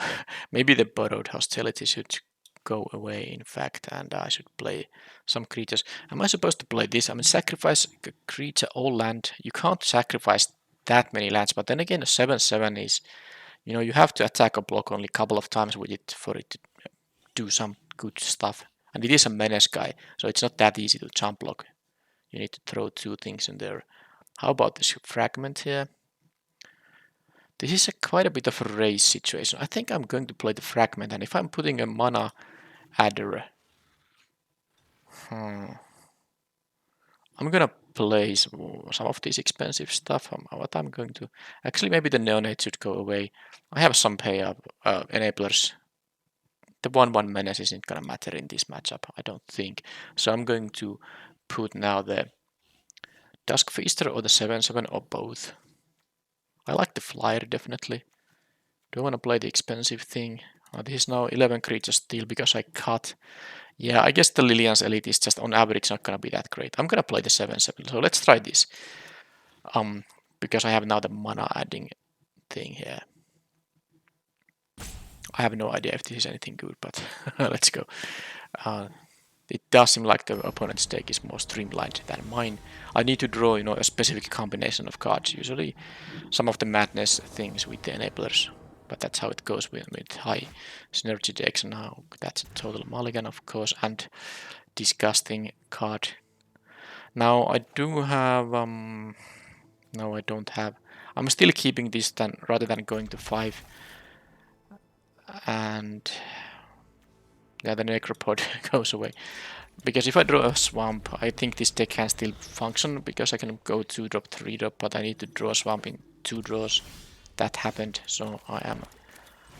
Maybe the borrowed hostility should go away, in fact, and I should play some creatures. Am I supposed to play this? I mean, sacrifice a creature or land. You can't sacrifice that many lands, but then again, a 7/7 is, you know, you have to attack or block only a couple of times with it for it to do some good stuff. And it is a menace guy, so it's not that easy to jump block. You need to throw 2 things in there. How about this fragment here? This is quite a bit of a race situation. I think I'm going to play the fragment, and if I'm putting a mana adder, I'm gonna play some of this expensive stuff. What I'm going to... Actually, maybe the Neonate should go away. I have some pay-up enablers. The 1/1 menace isn't gonna matter in this matchup, I don't think. So I'm going to put now the Dusk Feaster or the 7/7 or both. I like the flyer definitely. Do I want to play the expensive thing? This is now 11 creatures still because I cut. Yeah, I guess the Lilian's Elite is just on average not gonna be that great. I'm gonna play the 7/7, so let's try this. Because I have now the mana adding thing here. I have no idea if this is anything good, but let's go. It does seem like the opponent's deck is more streamlined than mine. I need to draw, you know, a specific combination of cards. Usually some of the madness things with the enablers, but that's how it goes with high synergy decks. Now that's a total mulligan, of course, and disgusting card. Now I do have no, I don't have. I'm still keeping this then rather than going to 5. And yeah, the Necropod goes away. Because if I draw a swamp, I think this deck can still function because I can go 2-drop, 3-drop, but I need to draw a swamp in 2 draws. That happened, so I am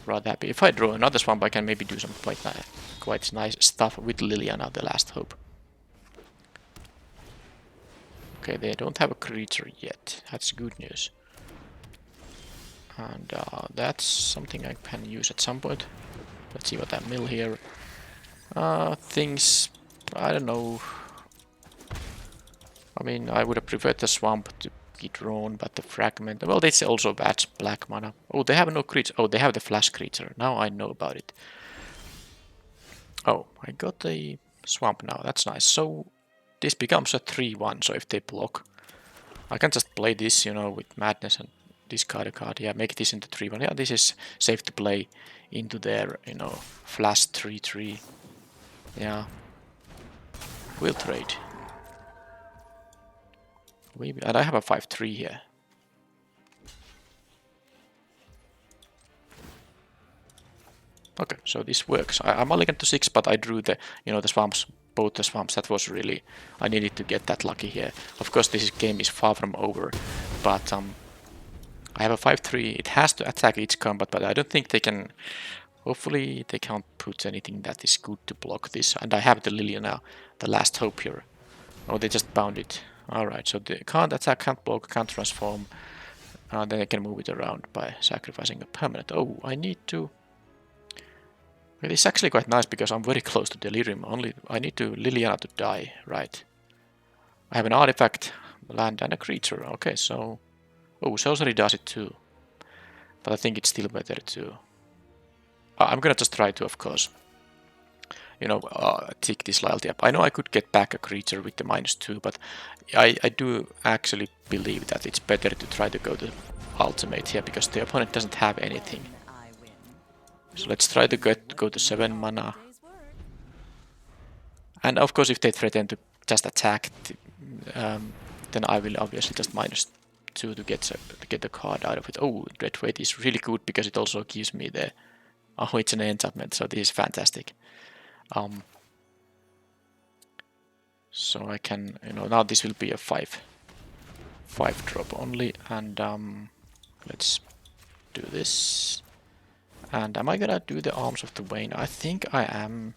rather happy. If I draw another swamp, I can maybe do some quite nice stuff with Liliana, the last hope. Okay, they don't have a creature yet. That's good news. And that's something I can use at some point. Let's see what I mill here. Things, I don't know. I mean, I would have preferred the swamp to be drawn, but the fragment... Well, that's also bad black mana. Oh, they have no creature. Oh, they have the flash creature. Now I know about it. Oh, I got a Swamp now, that's nice. So this becomes a 3-1, so if they block, I can just play this, you know, with Madness and discard a card. Yeah, make this into 3-1. Yeah, this is safe to play into their, you know, flash 3-3. Yeah. We'll trade. And I have a 5-3 here. Okay, so this works. I mulliganed to 6, but I drew the, you know, the swamps, both the swamps. That was really, I needed to get that lucky here. Of course, this game is far from over, but I have a 5-3. It has to attack each combat, but I don't think they can. Hopefully, they can't put anything that is good to block this. And I have the Lilia now, the last hope here. Oh, they just bound it. Alright, so they can't attack, can't block, can't transform. Then I can move it around by sacrificing a permanent. Oh, I need to. It is actually quite nice because I'm very close to Delirium. Only I need to Liliana to die, right? I have an artifact, land, and a creature. Okay, so sorcery does it too, but I think it's still better to. I'm gonna just try to, of course, you know, tick this loyalty up. I know I could get back a creature with the -2, but I do actually believe that it's better to try to go to ultimate here because the opponent doesn't have anything. So let's try to go to 7 mana. And of course, if they threaten to just attack, then I will obviously just -2 to get the card out of it. Oh, Dread Weight is really good because it also gives me the. Oh, it's an enchantment, so this is fantastic. So I can, you know, now this will be a 5 drop only, and let's do this. And am I gonna do the Arms of the Wayne? I think I am.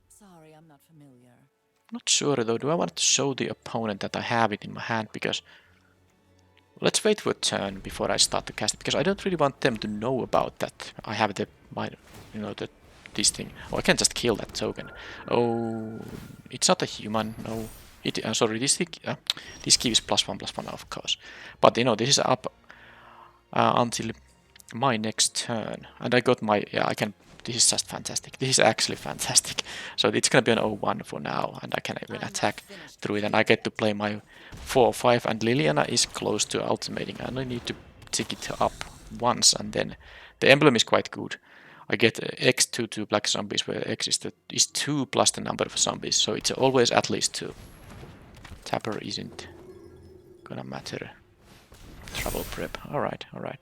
Sorry, I'm not familiar. Not sure though. Do I want to show the opponent that I have it in my hand? Because let's wait for a turn before I start to cast it. Because I don't really want them to know about that. I have this thing. Oh, I can just kill that token. Oh, it's not a human. No, sorry. This gives +1/+1, of course. But you know, this is up until my next turn, and I got my. Yeah, I can. This is just fantastic. This is actually fantastic. So it's gonna be an 0-1 for now, and I can even attack through it, and I get to play my 4-5, and Liliana is close to ultimating, and I need to tick it up once, and then the emblem is quite good. I get X 2 black zombies, where X is 2 plus the number of zombies, so it's always at least 2. Tapper isn't gonna matter. Travel prep. Alright, alright.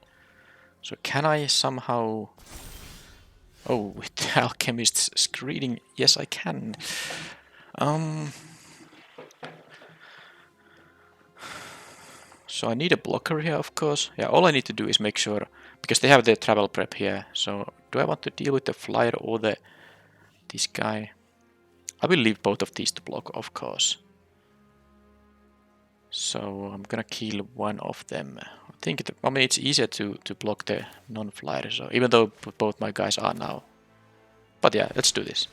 So can I somehow... Oh, with the Alchemist's Screening, yes I can. So I need a blocker here, of course. Yeah, all I need to do is make sure, because they have the travel prep here. So do I want to deal with the flyer or this guy? I will leave both of these to block, of course. So I'm gonna kill one of them. I mean, it's easier to block the non-flyer, so even though both my guys are now. But yeah, let's do this.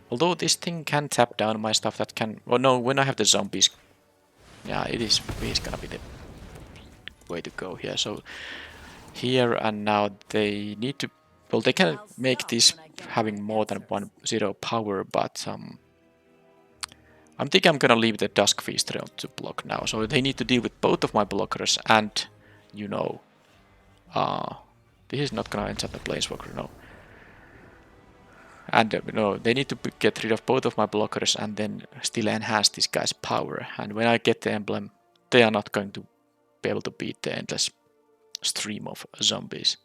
Although this thing can tap down my stuff, that can... Oh no, when I have the zombies... Yeah, it's gonna be the way to go here. So here and now they need to... Well, they can make this having more than 1-0 power, but I think I'm gonna leave the Dusk Feaster to block now. So they need to deal with both of my blockers and, you know... this is not gonna enchant the Planeswalker, no. And you know, they need to get rid of both of my blockers and then still enhance this guy's power. And when I get the emblem, they are not going to be able to beat the endless stream of zombies.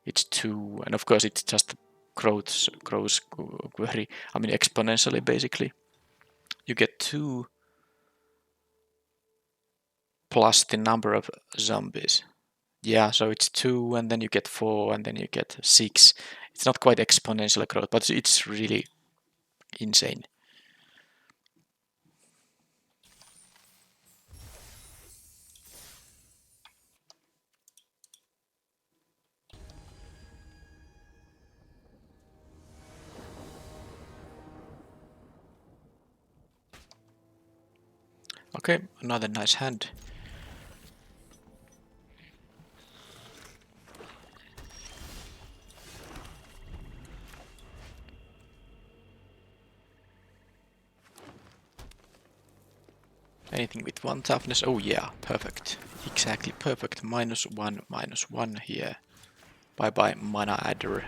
It's 2, and of course it just grows very, I mean, exponentially basically. You get 2 plus the number of zombies. Yeah, so it's 2, and then you get 4, and then you get 6. It's not quite exponential growth, but it's really insane. Okay, another nice hand. Anything with 1 toughness? Oh yeah, perfect. Exactly perfect. -1/-1 here. Bye bye mana adder.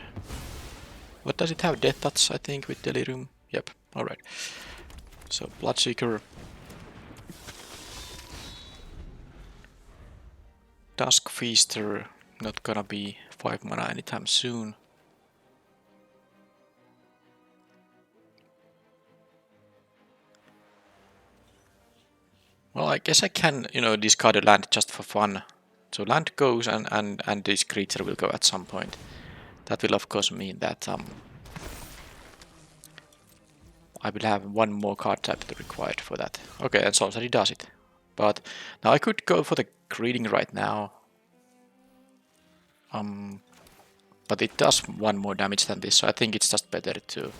What does it have? Death touch, I think, with delirium. Yep, alright. So Bloodseeker. Dusk Feaster, not gonna be 5 mana anytime soon. Well, I guess I can, discard a land just for fun. So land goes and this creature will go at some point. That will of course mean that I will have one more card type required for that. Okay, and sorcery does it. But now I could go for the greeting right now. But it does 1 more damage than this, so I think it's just better to,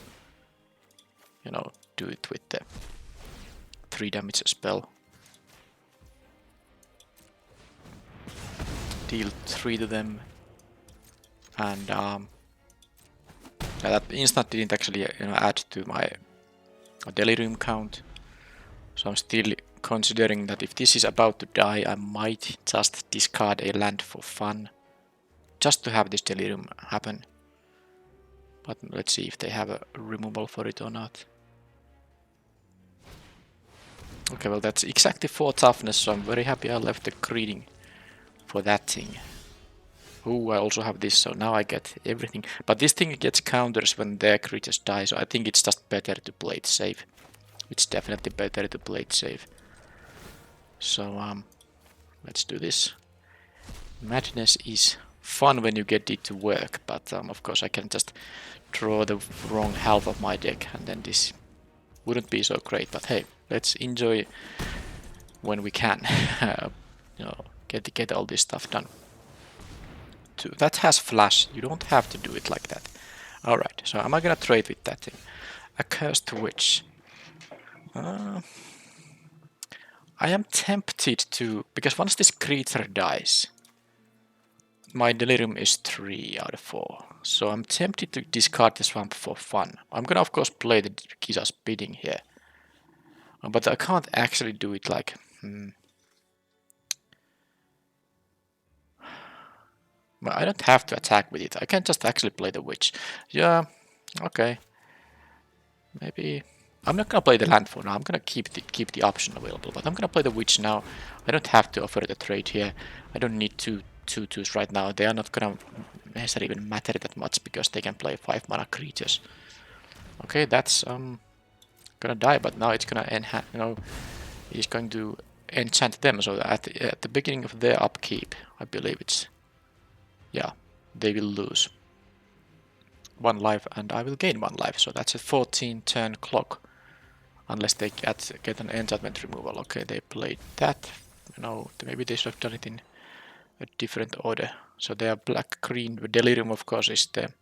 do it with the 3 damage spell. Deal 3 to them. And that instant didn't actually add to my delirium count. So I'm still considering that if this is about to die, I might just discard a land for fun. Just to have this delirium happen. But let's see if they have a removal for it or not. Okay, well that's exactly 4 toughness, so I'm very happy I left the greeting for that thing. Ooh, I also have this, so now I get everything. But this thing gets counters when their creatures die, so I think it's just better to play it safe. It's definitely better to play it safe. So, let's do this. Madness is fun when you get it to work, but of course I can just draw the wrong half of my deck, and then this wouldn't be so great. But hey, let's enjoy when we can. Get all this stuff done. That has flash. You don't have to do it like that. Alright, so am I gonna trade with that thing? Accursed Witch. I am tempted to, because once this creature dies, my delirium is 3 out of 4. So I'm tempted to discard the swamp for fun. I'm gonna of course play the Giza's bidding here. But I can't actually do it like... Well, I don't have to attack with it. I can just actually play the witch. Yeah, okay. Maybe... I'm not gonna play the land for now. I'm gonna keep the option available. But I'm gonna play the witch now. I don't have to offer the trade here. I don't need 2/2s right now. They are not gonna necessarily even matter that much because they can play 5 mana creatures. Okay, that's gonna die, but now it's gonna it's going to enchant them. So at the beginning of their upkeep, I believe it's... Yeah, they will lose 1 life and I will gain 1 life. So that's a 14 turn clock. Unless they get an enchantment removal. Okay, they played that. Maybe they should have done it in a different order. So they are black-green. Delirium, of course, is the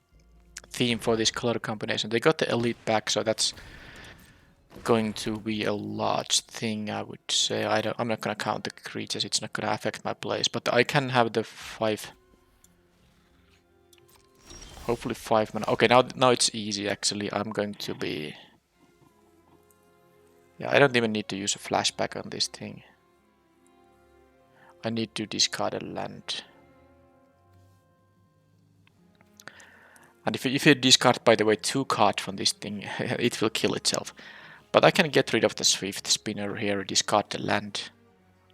theme for this color combination. They got the elite back, so that's going to be a large thing, I would say. I'm not gonna count the creatures. It's not gonna affect my plays, but I can have the 5. Hopefully 5 mana. Okay, now it's easy. Actually, I'm going to be... Yeah, I don't even need to use a flashback on this thing. I need to discard a land. And if you discard, by the way, 2 cards from this thing, it will kill itself. But I can get rid of the Swift Spinner here, discard the land.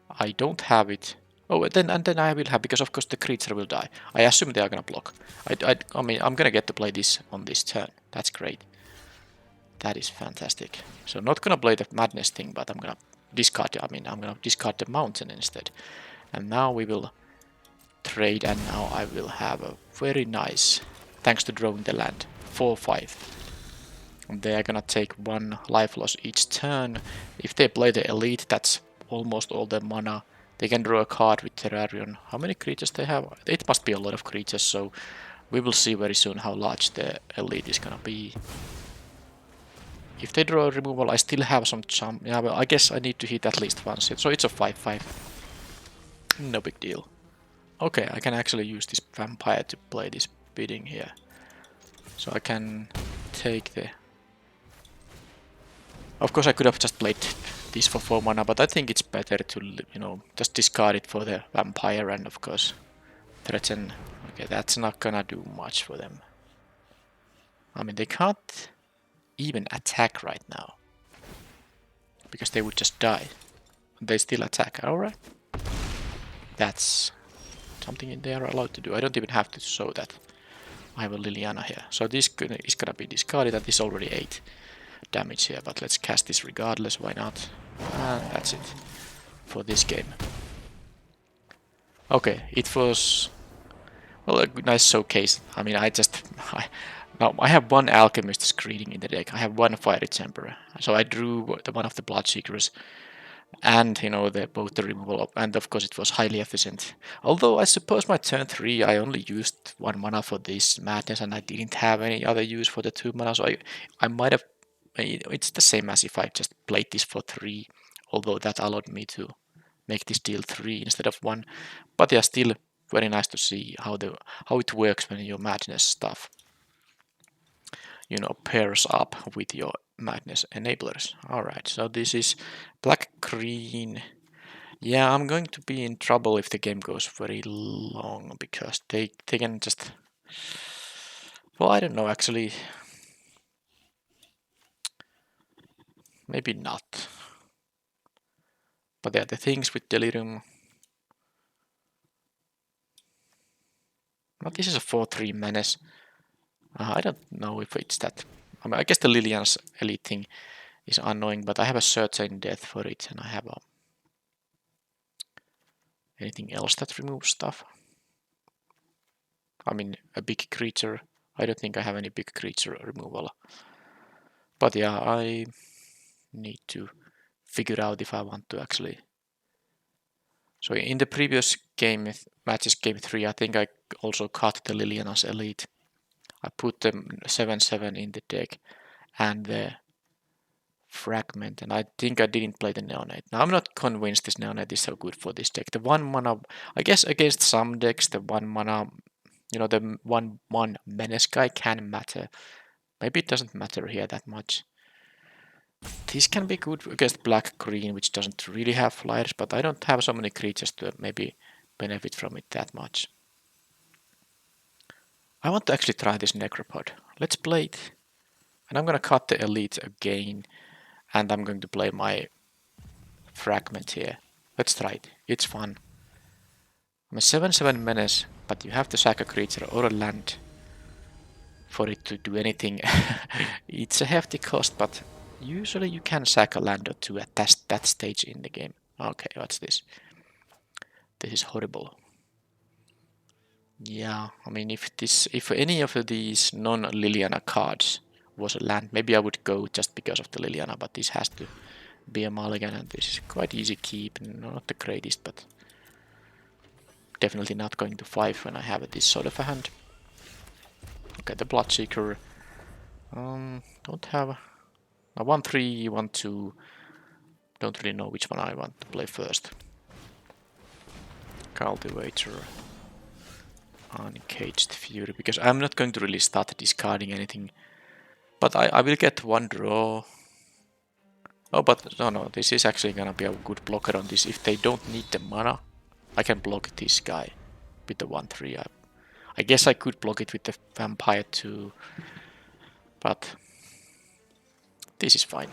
I don't have it. Oh, and then I will have, because of course the creature will die. I assume they are gonna block. I mean, I'm gonna get to play this on this turn. That's great. That is fantastic. So not gonna play the madness thing, but I'm gonna discard. I'm gonna discard the mountain instead. And now we will trade, and now I will have a very nice, thanks to drawing the land, 4/5. And they are gonna take 1 life loss each turn. If they play the elite, that's almost all their mana. They can draw a card with Terrarion. How many creatures they have? It must be a lot of creatures, so we will see very soon how large the elite is gonna be. If they draw a removal, I still have some charm. Yeah, but I guess I need to hit at least once. So it's a 5/5. No big deal. Okay, I can actually use this vampire to play this bidding here. So I can take the... Of course I could have just played this for 4 mana, but I think it's better to, you know, just discard it for the vampire and of course threaten. Okay, that's not gonna do much for them. I mean, they can't even attack right now because they would just die. They still attack. Alright. That's something they are allowed to do. I don't even have to show that. I have a Liliana here. So this is gonna be discarded, and this is already 8 damage here, but let's cast this regardless, why not? And that's it for this game. Okay, it was, well, a nice showcase. I mean, now I have one Alchemist Screening in the deck. I have one Fiery Chamber. So I drew one of the Bloodseekers and, you know, both the removal of, and of course it was highly efficient. Although I suppose my turn 3 I only used 1 mana for this madness and I didn't have any other use for the 2 mana, so I might have, it's the same as if I just played this for 3, although that allowed me to make this deal 3 instead of 1. But yeah, still very nice to see how it works when your madness stuff, you know, pairs up with your madness enablers. Alright, so this is black-green. Yeah, I'm going to be in trouble if the game goes very long, because they can just... Well, I don't know, actually. Maybe not. But yeah, the things with Delirium... Well, this is a 4-3 menace. I don't know if it's that... I mean, I guess the Lilian's Elite thing is annoying, but I have a certain death for it, and I have a... Anything else that removes stuff? I mean, a big creature. I don't think I have any big creature removal. But yeah, I need to figure out if I want to actually. So in the previous game, matches game 3, I think I also cut the Liliana's Elite. I put the 7/7 in the deck and the Fragment, and I think I didn't play the Neonate. Now I'm not convinced this Neonate is so good for this deck. The 1 mana, I guess against some decks, the 1 mana, you know, the 1/1 Menace guy can matter. Maybe it doesn't matter here that much. This can be good against black-green, which doesn't really have flyers, but I don't have so many creatures to maybe benefit from it that much. I want to actually try this Necropod. Let's play it. And I'm gonna cut the Elite again, and I'm going to play my Fragment here. Let's try it. It's fun. I'm a 7/7 menace, but you have to sack a creature or a land for it to do anything. It's a hefty cost, but usually you can sack a land or two at that stage in the game. Okay, what's this? This is horrible. Yeah, I mean, if any of these non-Liliana cards was a land, maybe I would go just because of the Liliana, but this has to be a mulligan, and this is quite easy keep, not the greatest, but definitely not going to 5 when I have this sort of a hand. Okay, the Bloodseeker. Don't have... I 1/3, 1/2. Don't really know which one I want to play first. Cultivator. Uncaged Fury, because I'm not going to really start discarding anything. But I will get 1 draw. Oh, but no, this is actually gonna be a good blocker on this. If they don't need the mana, I can block this guy with the 1/3. I guess I could block it with the Vampire too, but this is fine.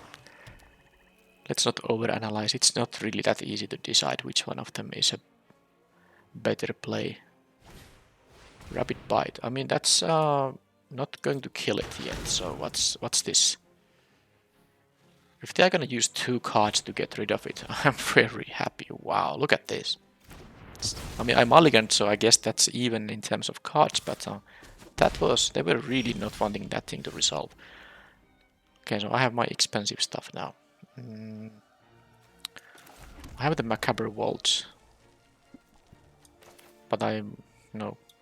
Let's not overanalyze. It's not really that easy to decide which one of them is a better play. Rapid Bite. I mean, that's not going to kill it yet. So what's this? If they're gonna use 2 cards to get rid of it, I'm very happy. Wow, look at this. I mean, I mulliganed, so I guess that's even in terms of cards, but they were really not wanting that thing to resolve. Okay, so I have my expensive stuff now. I have the Macabre Vaults, but I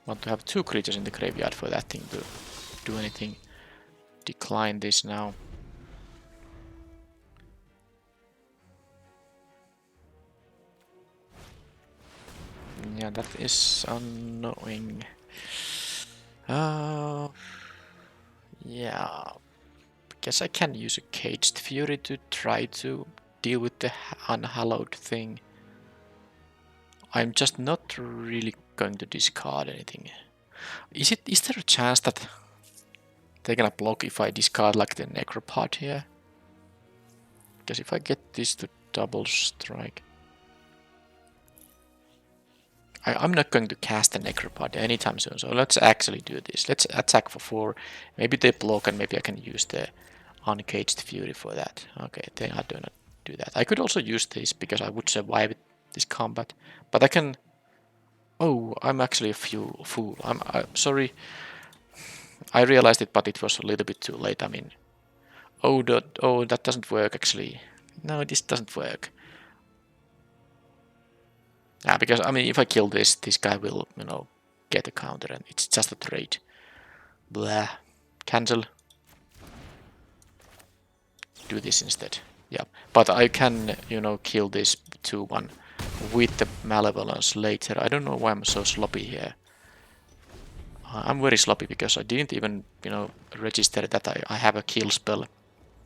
want to have 2 creatures in the graveyard for that thing to do anything. Decline this now. Yeah, that is annoying. Yeah, guess I can use a Caged Fury to try to deal with the unhallowed thing. I'm just not really going to discard anything. Is there a chance that they're gonna block if I discard like the Necropod here? Because if I get this to double strike, I'm not going to cast the Necropod anytime soon, so let's actually do this. Let's attack for 4. Maybe they block and maybe I can use the Uncaged Fury for that. Okay, then I do not do that. I could also use this because I would survive this combat, but I can... Oh, I'm actually a fool. I'm sorry. I realized it, but it was a little bit too late. I mean, oh, that doesn't work actually. No, this doesn't work. Yeah, because I mean, if I kill this guy will, get a counter, and it's just a trade. Blah. Cancel. Do this instead. Yeah, but I can, kill this 2-1 with the Malevolence later. I don't know why I'm so sloppy here. I'm very sloppy because I didn't even, register that I have a kill spell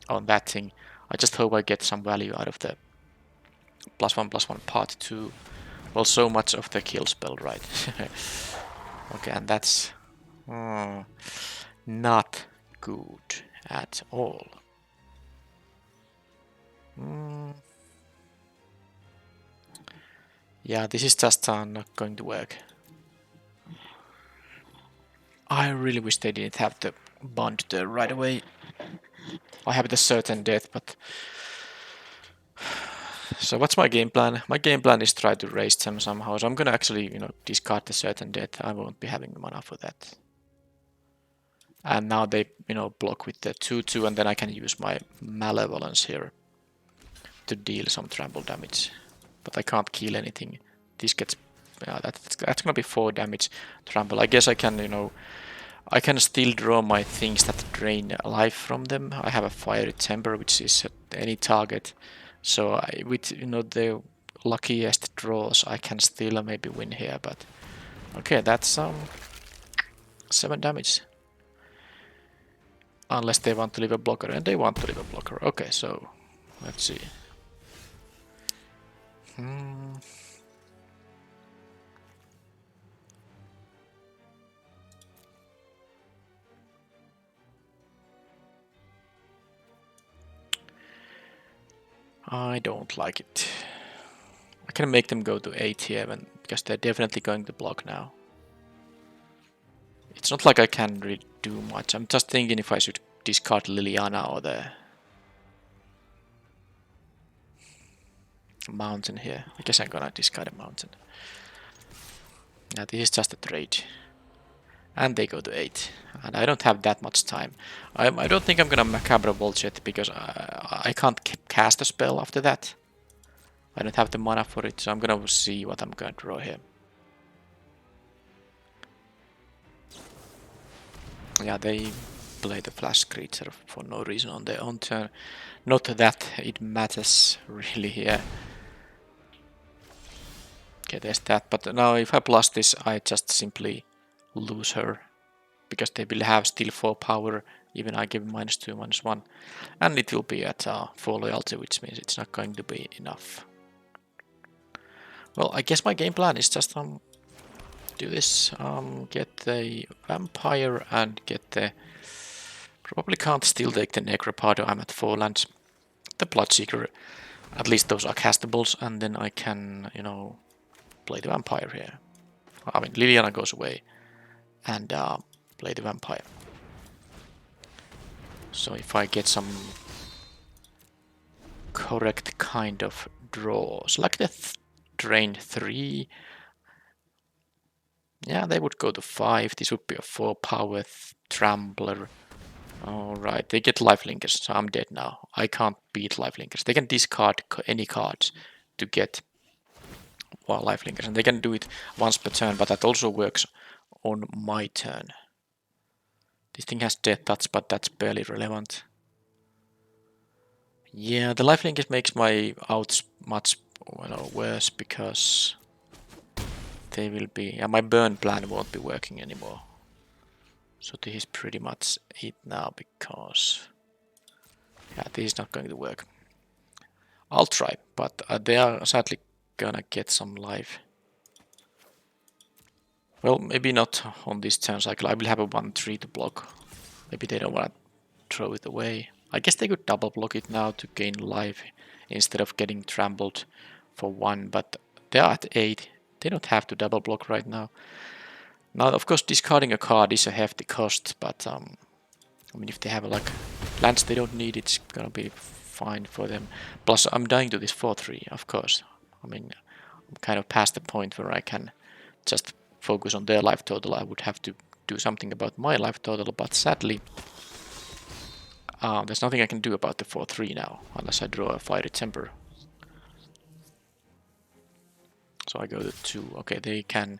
on that thing. I just hope I get some value out of the +1/+1 part 2. Well, so much of the kill spell, right? Okay, and that's not good at all. Yeah, this is just not going to work. I really wish they didn't have the bond there right away. I have the certain death, but... So what's my game plan? My game plan is try to raise them somehow. So I'm gonna actually, discard the certain death. I won't be having the mana for that. And now they, block with the 2/2, and then I can use my Malevolence here to deal some trample damage. But I can't kill anything. This gets... that's gonna be 4 damage trample. I guess I can, I can still draw my things that drain life from them. I have a Fiery Temper, which is at any target. So with, the luckiest draws, I can still maybe win here. But okay, that's 7 damage. Unless they want to leave a blocker, and they want to leave a blocker. Okay, so let's see. I don't like it. I can make them go to 8 here, because they're definitely going to block now. It's not like I can really do much. I'm just thinking if I should discard Liliana or the mountain here. I guess I'm gonna discard a mountain. Yeah, this is just a trade. And they go to 8. And I don't have that much time. I don't think I'm gonna Macabre Bolt yet because I can't cast a spell after that. I don't have the mana for it, so I'm gonna see what I'm gonna draw here. Yeah, they play the flash creature for no reason on their own turn. Not that it matters really here. Okay, there's that, but now if I plus this, I just simply lose her. Because they will have still 4 power, even I give -2, -1. And it will be at 4 loyalty, which means it's not going to be enough. Well, I guess my game plan is just do this, get the Vampire and get the... Probably can't still take the Necropod, I'm at 4 lands. The Bloodseeker, at least those are castables, and then I can, play the Vampire here. I mean, Liliana goes away, and play the Vampire. So if I get some correct kind of draws, like the drain 3, yeah, they would go to 5. This would be a 4 power Trampler. Alright, they get Lifelinkers, so I'm dead now. I can't beat Lifelinkers. They can discard any cards to get Lifelinkers, and they can do it once per turn, but that also works on my turn. This thing has Death Touch, but that's barely relevant. Yeah, the Lifelinkers makes my outs much worse because they will be... Yeah, my burn plan won't be working anymore. So this is pretty much it now because... Yeah, this is not going to work. I'll try, but they are sadly gonna get some life. Well, maybe not on this turn cycle. I will have a 1-3 to block. Maybe they don't want to throw it away. I guess they could double block it now to gain life instead of getting trampled for 1, but they are at 8. They don't have to double block right now. Now, of course, discarding a card is a hefty cost, but I mean, if they have like lands they don't need, it's gonna be fine for them. Plus, I'm dying to this 4-3, of course. I mean, I'm kind of past the point where I can just focus on their life total. I would have to do something about my life total, but sadly, there's nothing I can do about the 4-3 now, unless I draw a Fiery Temper. So I go to 2. Okay, they can...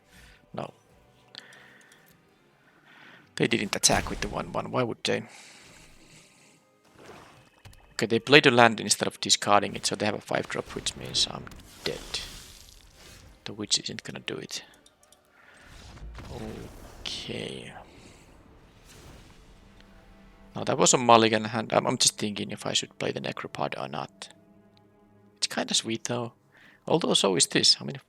No. They didn't attack with the 1-1. Why would they? Okay, they played a land instead of discarding it, so they have a 5-drop, which means I'm dead. The witch isn't gonna do it. Okay. Now that was a mulligan hand. I'm just thinking if I should play the Necropod or not. It's kinda sweet though. Although so is this. I mean,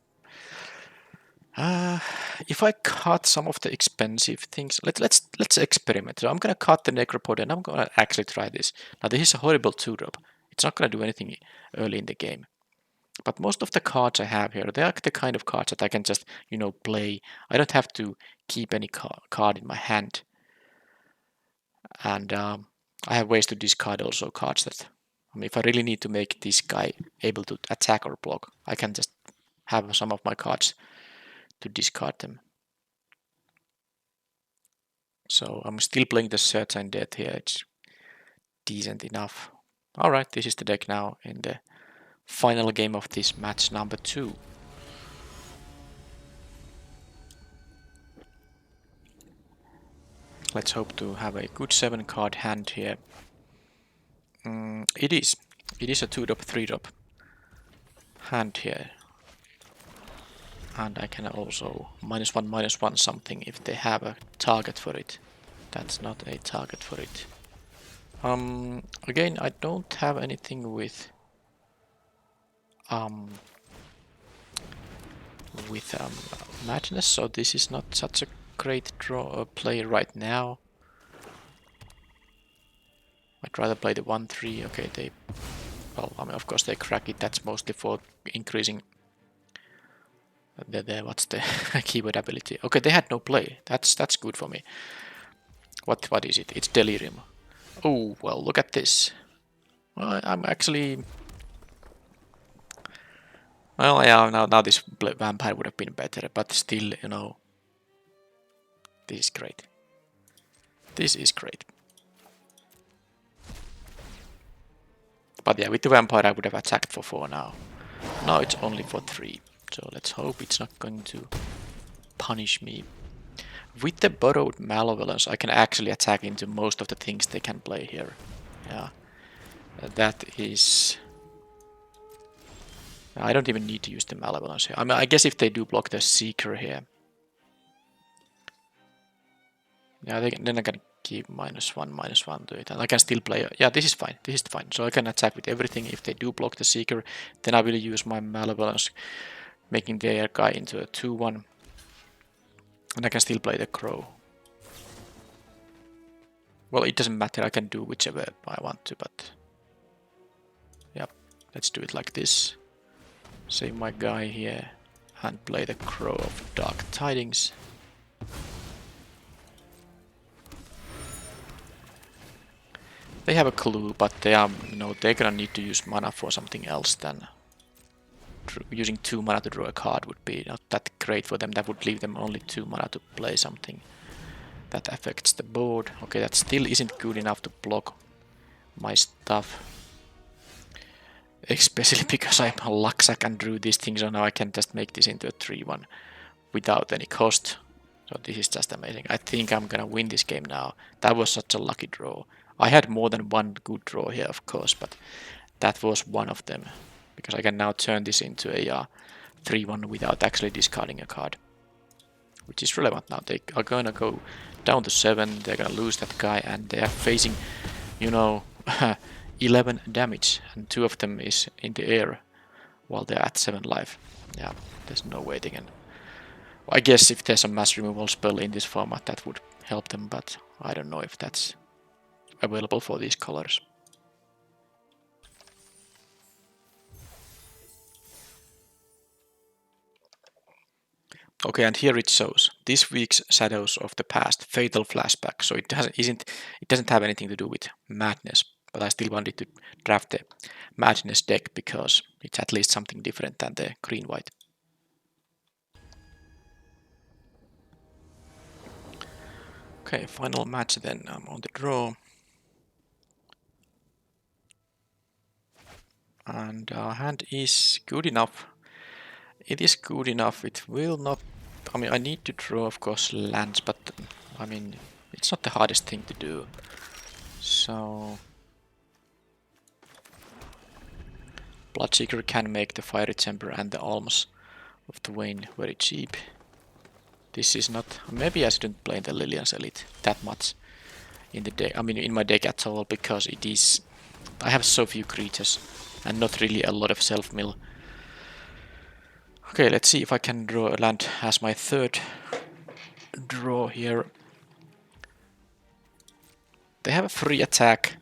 if I cut some of the expensive things, let's experiment. So I'm gonna cut the Necropod and I'm gonna actually try this. Now this is a horrible 2-drop. It's not gonna do anything early in the game. But most of the cards I have here, they are the kind of cards that I can just, play. I don't have to keep any card in my hand. And I have ways to discard also cards that, I mean, if I really need to make this guy able to attack or block, I can just have some of my cards to discard them. So I'm still playing the Certain Death here. It's decent enough. Alright, this is the deck now in the final game of this match number 2. Let's hope to have a good 7-card hand here. It is a 2-drop, 3-drop hand here. And I can also -1/-1 something if they have a target for it. That's not a target for it. Again, I don't have anything with madness, so this is not such a great play right now. I'd rather play the 1-3. Okay, well, I mean, of course they crack it. That's mostly for increasing what's the keyword ability. Okay, they had no play. That's good for me. What is it? It's Delirium. Oh, well, look at this. Well, I'm actually... Well, yeah, now this vampire would have been better, but still, this is great. This is great. But yeah, with the vampire I would have attacked for 4 now. Now it's only for 3, so let's hope it's not going to punish me. With the borrowed malevolence I can actually attack into most of the things they can play here. Yeah, that is... I don't even need to use the malevolence here. I mean, I guess if they do block the seeker here, yeah, then I can keep -1/-1 to it, and I can still play. Yeah, this is fine. This is fine. So I can attack with everything. If they do block the seeker, then I will use my malevolence, making their guy into a 2/1, and I can still play the crow. Well, it doesn't matter. I can do whichever I want to, but yeah, let's do it like this. Save my guy here and play the Crow of Dark Tidings. They have a clue, but they are, they're gonna need to use mana for something else than using 2 mana to draw a card would be not that great for them. That would leave them only 2 mana to play something that affects the board. Okay, that still isn't good enough to block my stuff. Especially because I'm a lucksack and drew these things, so now I can just make this into a 3/1 without any cost. So this is just amazing. I think I'm gonna win this game now. That was such a lucky draw. I had more than one good draw here, of course, but that was one of them. Because I can now turn this into a 3/1 without actually discarding a card. Which is relevant now. They are gonna go down to 7, they're gonna lose that guy, and they are facing, 11 damage, and 2 of them is in the air while they're at 7 life. Yeah, there's no way they can. I guess if there's a mass removal spell in this format that would help them, but I don't know if that's available for these colors. Okay, and here it shows this week's Shadows of the Past Fatal Flashback. So it doesn't have anything to do with Madness, but I still wanted to draft the Madness deck because it's at least something different than the green-white. Okay, final match then. I'm on the draw. And our hand is good enough. It is good enough. It will not... I mean, I need to draw, of course, lands, but I mean, it's not the hardest thing to do. So... Bloodseeker can make the Fiery Chamber and the Alms of the Wane very cheap. This is not... Maybe I shouldn't play the Lilian's Elite that much in the deck. I mean, in my deck at all, because it is... I have so few creatures and not really a lot of self-mill. Okay, let's see if I can draw a land as my third draw here. They have a free attack.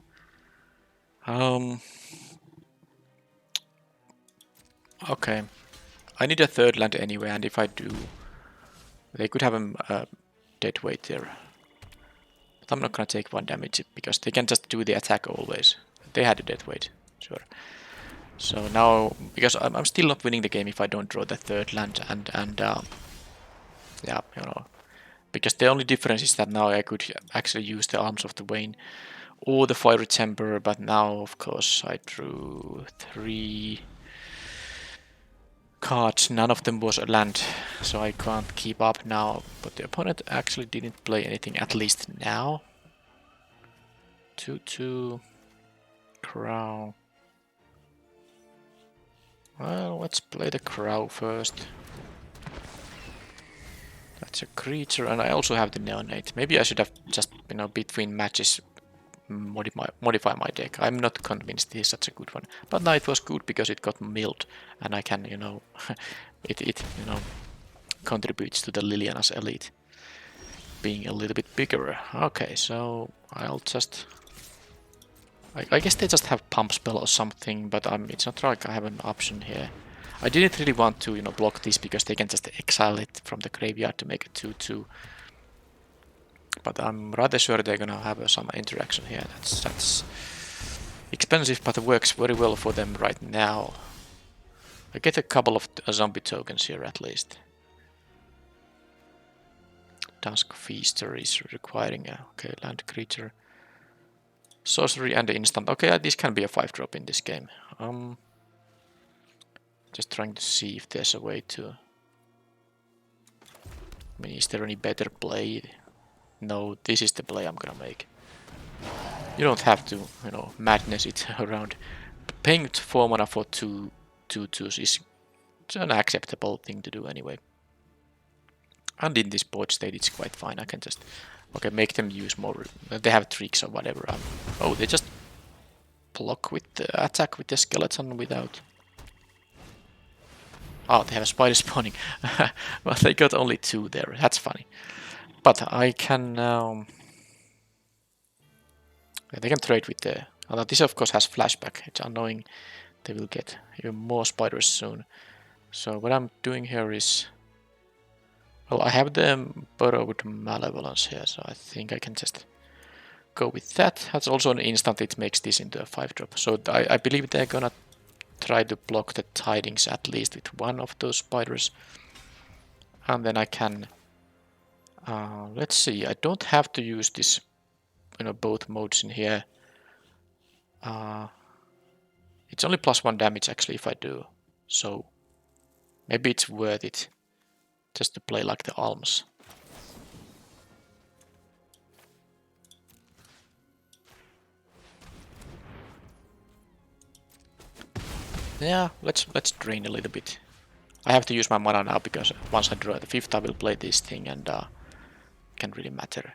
Okay. I need a third land anyway, and if I do, they could have a dead weight there. But I'm not gonna take 1 damage because they can just do the attack always. They had a dead weight, sure. So now, because I'm still not winning the game if I don't draw the third land, and yeah, you know, because the only difference is that now I could actually use the Arms of the Wane or the Fiery Chamber, but now, of course, I drew 3 cards. None of them was a land, so I can't keep up now. But the opponent actually didn't play anything, at least now. 2/2 Crow. Well, let's play the Crow first. That's a creature, and I also have the Neonate. Maybe I should have just, you know, between matches modify my deck. I'm not convinced this is such a good one. But now it was good because it got milled, and I can, you know, it you know, contributes to the Liliana's Elite being a little bit bigger. Okay, so I'll just... I guess they just have pump spell or something, but it's not like I have an option here. I didn't really want to, you know, block this because they can just exile it from the graveyard to make a 2/2. But I'm rather sure they're gonna have some interaction here. That's expensive, but it works very well for them right now. I get a couple of zombie tokens here at least. Dusk Feaster is requiring a land creature. Sorcery and instant. Okay, this can be a 5-drop in this game. Just trying to see if there's a way to... I mean, is there any better play? No, this is the play I'm gonna make. You don't have to, you know, madness it around. Paying 4 mana for 2 2/2s is an acceptable thing to do anyway. And in this board state it's quite fine. I can just... Okay, make them use more... They have tricks or whatever. Oh, they just block with the attack with the skeleton without... Oh, they have a spider spawning. Well, they got only 2 there. That's funny. But I can now... Yeah, they can trade with the... Although this of course has flashback. It's annoying. They will get even more spiders soon. So what I'm doing here is... Well, I have the borrowed malevolence here, so I think I can just go with that. That's also an instant, it makes this into a 5-drop. So I believe they're gonna try to block the tidings at least with 1 of those spiders. And then I can... let's see, I don't have to use this, you know, both modes in here. It's only +1 damage actually if I do. So maybe it's worth it just to play like the Alms. Yeah, let's drain a little bit. I have to use my mana now because once I draw the 5th I will play this thing and can't really matter.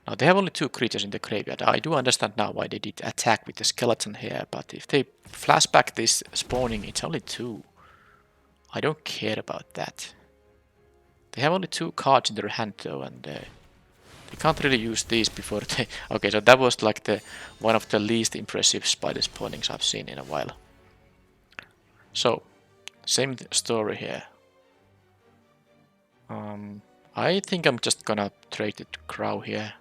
Now they have only 2 creatures in the graveyard. I do understand now why they did attack with the skeleton here, but if they flashback this spawning, it's only 2. I don't care about that. They have only 2 cards in their hand though, and they can't really use these before they... Okay, so that was like the one of the least impressive spider spawnings I've seen in a while. So, same story here. I think I'm just gonna trade it to Crow here.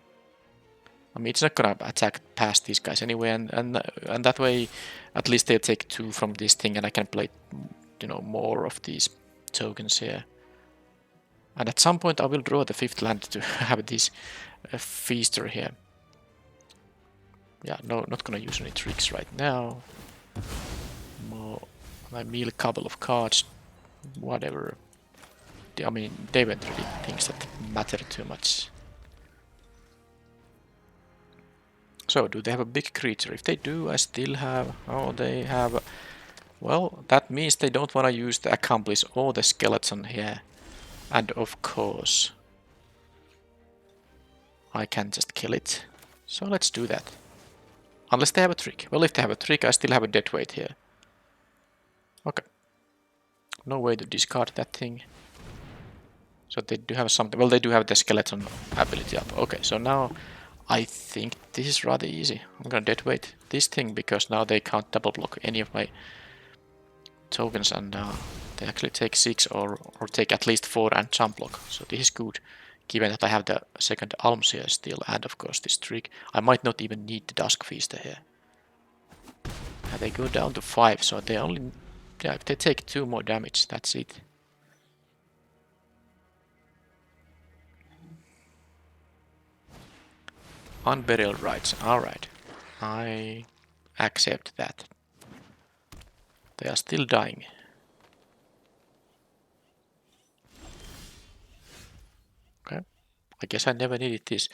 I mean, it's not gonna attack past these guys anyway, and that way, at least they'll take 2 from this thing, and I can play, you know, more of these tokens here. And at some point, I will draw the 5th land to have this feaster here. Yeah, no, not gonna use any tricks right now. I mill a couple of cards, whatever. I mean, they weren't really things that matter too much. So, do they have a big creature? If they do, I still have... Oh, they have... Well, that means they don't want to use the accomplice or the skeleton here. And of course, I can just kill it. So let's do that. Unless they have a trick. Well, if they have a trick, I still have a dead weight here. Okay. No way to discard that thing. So they do have something. Well, they do have the skeleton ability up. Okay, so now I think this is rather easy. I'm gonna dead weight this thing because now they can't double block any of my tokens, and they actually take 6 or take at least 4 and jump block. So this is good, given that I have the second alms here still, and of course this trick. I might not even need the Dusk Feaster here. And they go down to 5, so they only... Yeah, they take 2 more damage, that's it. Unburial Rites, alright. I accept that. They are still dying. Okay, I guess I never needed this,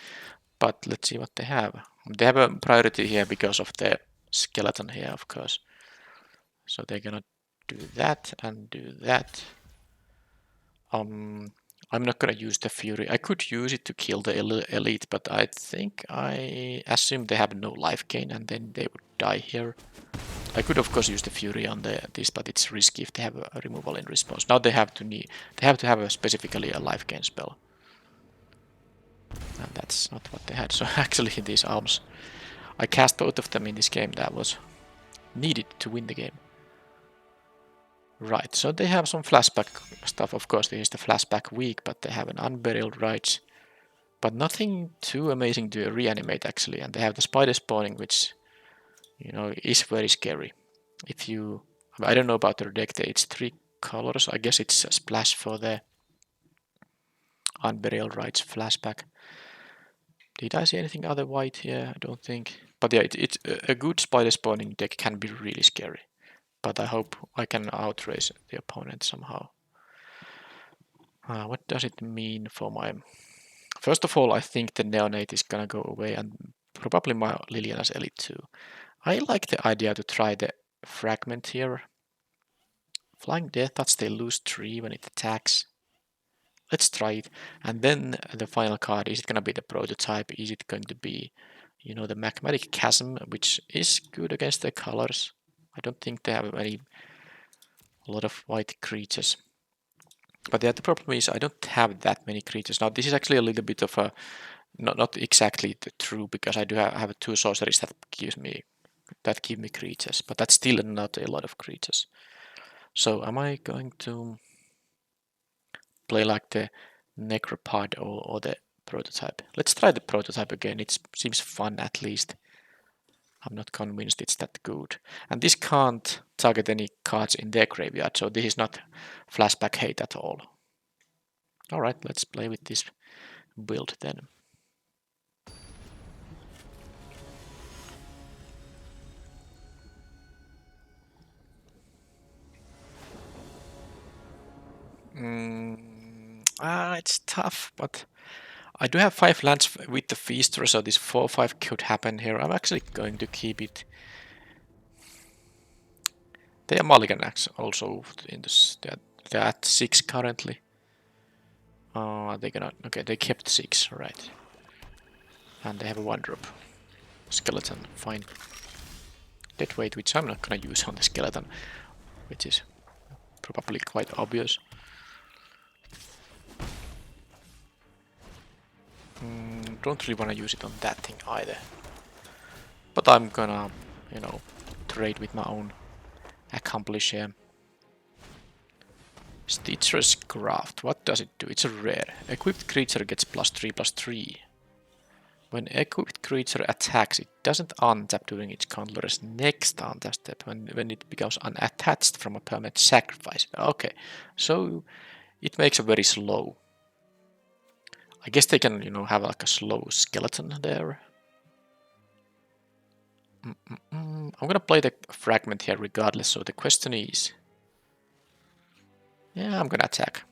but let's see what they have. They have a priority here because of the skeleton here, of course. So they're gonna do that and do that. I'm not gonna use the Fury. I could use it to kill the elite, but I think I assume they have no life gain and then they would die here. I could of course use the Fury on this, but it's risky if they have a removal in response. Now they have to have specifically a life gain spell. And that's not what they had. So actually these alms, I cast both of them in this game. That was needed to win the game. Right, so they have some flashback stuff. Of course, this is the flashback week, but they have an Unburial Rites. But nothing too amazing to reanimate actually. And they have the spider spawning, which, you know, is very scary. If you... I don't know about their deck. It's 3 colors. I guess it's a splash for the Unburial Rites flashback. Did I see anything other white here? I don't think. But yeah, it's a good spider spawning deck can be really scary. But I hope I can outrace the opponent somehow. What does it mean for my... First of all, I think the Neonate is gonna go away, and probably my Liliana's Elite too. I like the idea to try the Fragment here. Flying Death Touch, they lose 3 when it attacks. Let's try it. And then the final card, is it gonna be the Prototype? Is it going to be, you know, the Magmatic Chasm, which is good against the colors? I don't think they have a lot of white creatures. But yeah, the problem is I don't have that many creatures. Now this is actually a little bit of a, not exactly true, because I do have 2 sorceries that give me creatures, but that's still not a lot of creatures. So am I going to play like the Necropod or the Prototype? Let's try the Prototype again. It seems fun at least. I'm not convinced it's that good. And this can't target any cards in their graveyard, so this is not flashback hate at all. Alright, let's play with this build then. It's tough, but I do have 5 lands with the Feaster, so this 4-5 could happen here. I'm actually going to keep it. They are mulligan also in this. They're at 6 currently. They gonna... Okay, they kept 6, right. And they have a 1-drop. Skeleton, fine. Dead weight, which I'm not gonna use on the skeleton, which is probably quite obvious. Don't really want to use it on that thing either. But I'm gonna, you know, trade with my own accomplish here. Stitcher's Craft, what does it do? It's a rare. Equipped creature gets +3/+3. When equipped creature attacks, it doesn't untap during its counter's next untap step when it becomes unattached from a permanent sacrifice. Okay, so it makes a very slow. I guess they can, you know, have like a slow skeleton there. I'm gonna play the fragment here regardless, so the question is... Yeah, I'm gonna attack.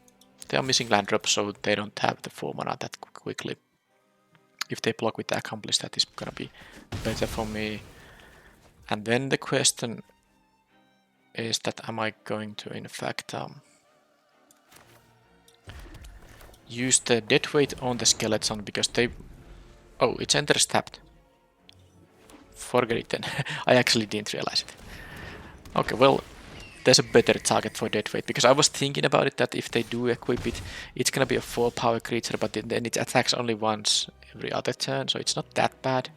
They are missing land drop, so they don't have the 4 mana that quickly. If they block with the accomplish, that is gonna be better for me. And then the question is that am I going to in fact use the dead weight on the skeleton because they... Oh, it's enters tapped. Forget it then. I actually didn't realize it. Okay, well, there's a better target for dead weight because I was thinking about it that if they do equip it, it's gonna be a 4-power creature, but then it attacks only once every other turn, so it's not that bad.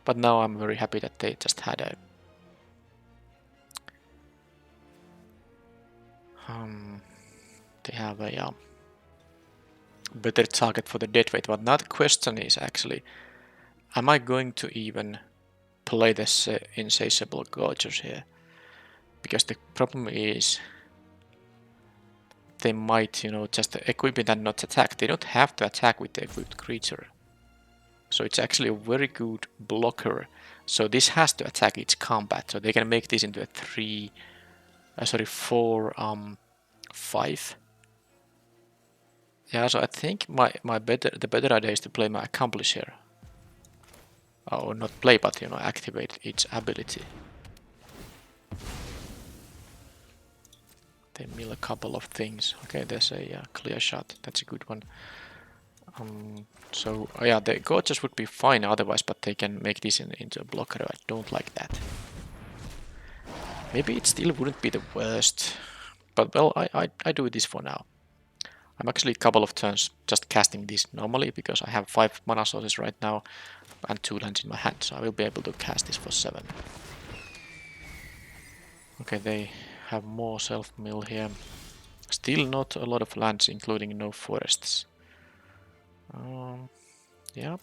But now I'm very happy that they just had a... they have a better target for the dead weight, but now the question is actually, am I going to even play this Insatiable Gorgers here? Because the problem is they might, you know, just equip it and not attack. They don't have to attack with the equipped creature. So it's actually a very good blocker. So this has to attack its combat. So they can make this into a 4, 5. Yeah, so I think the better idea is to play my accomplish here. Or not play, but, you know, activate its ability. They mill a couple of things. Okay, there's a clear shot. That's a good one. So yeah, the Gorgeous would be fine otherwise, but they can make this into a blocker. I don't like that. Maybe it still wouldn't be the worst, but well, I do this for now. I'm actually a couple of turns just casting this normally because I have 5 mana sources right now and 2 lands in my hand, so I will be able to cast this for 7. Okay, they have more self-mill here. Still not a lot of lands, including no forests. Yep.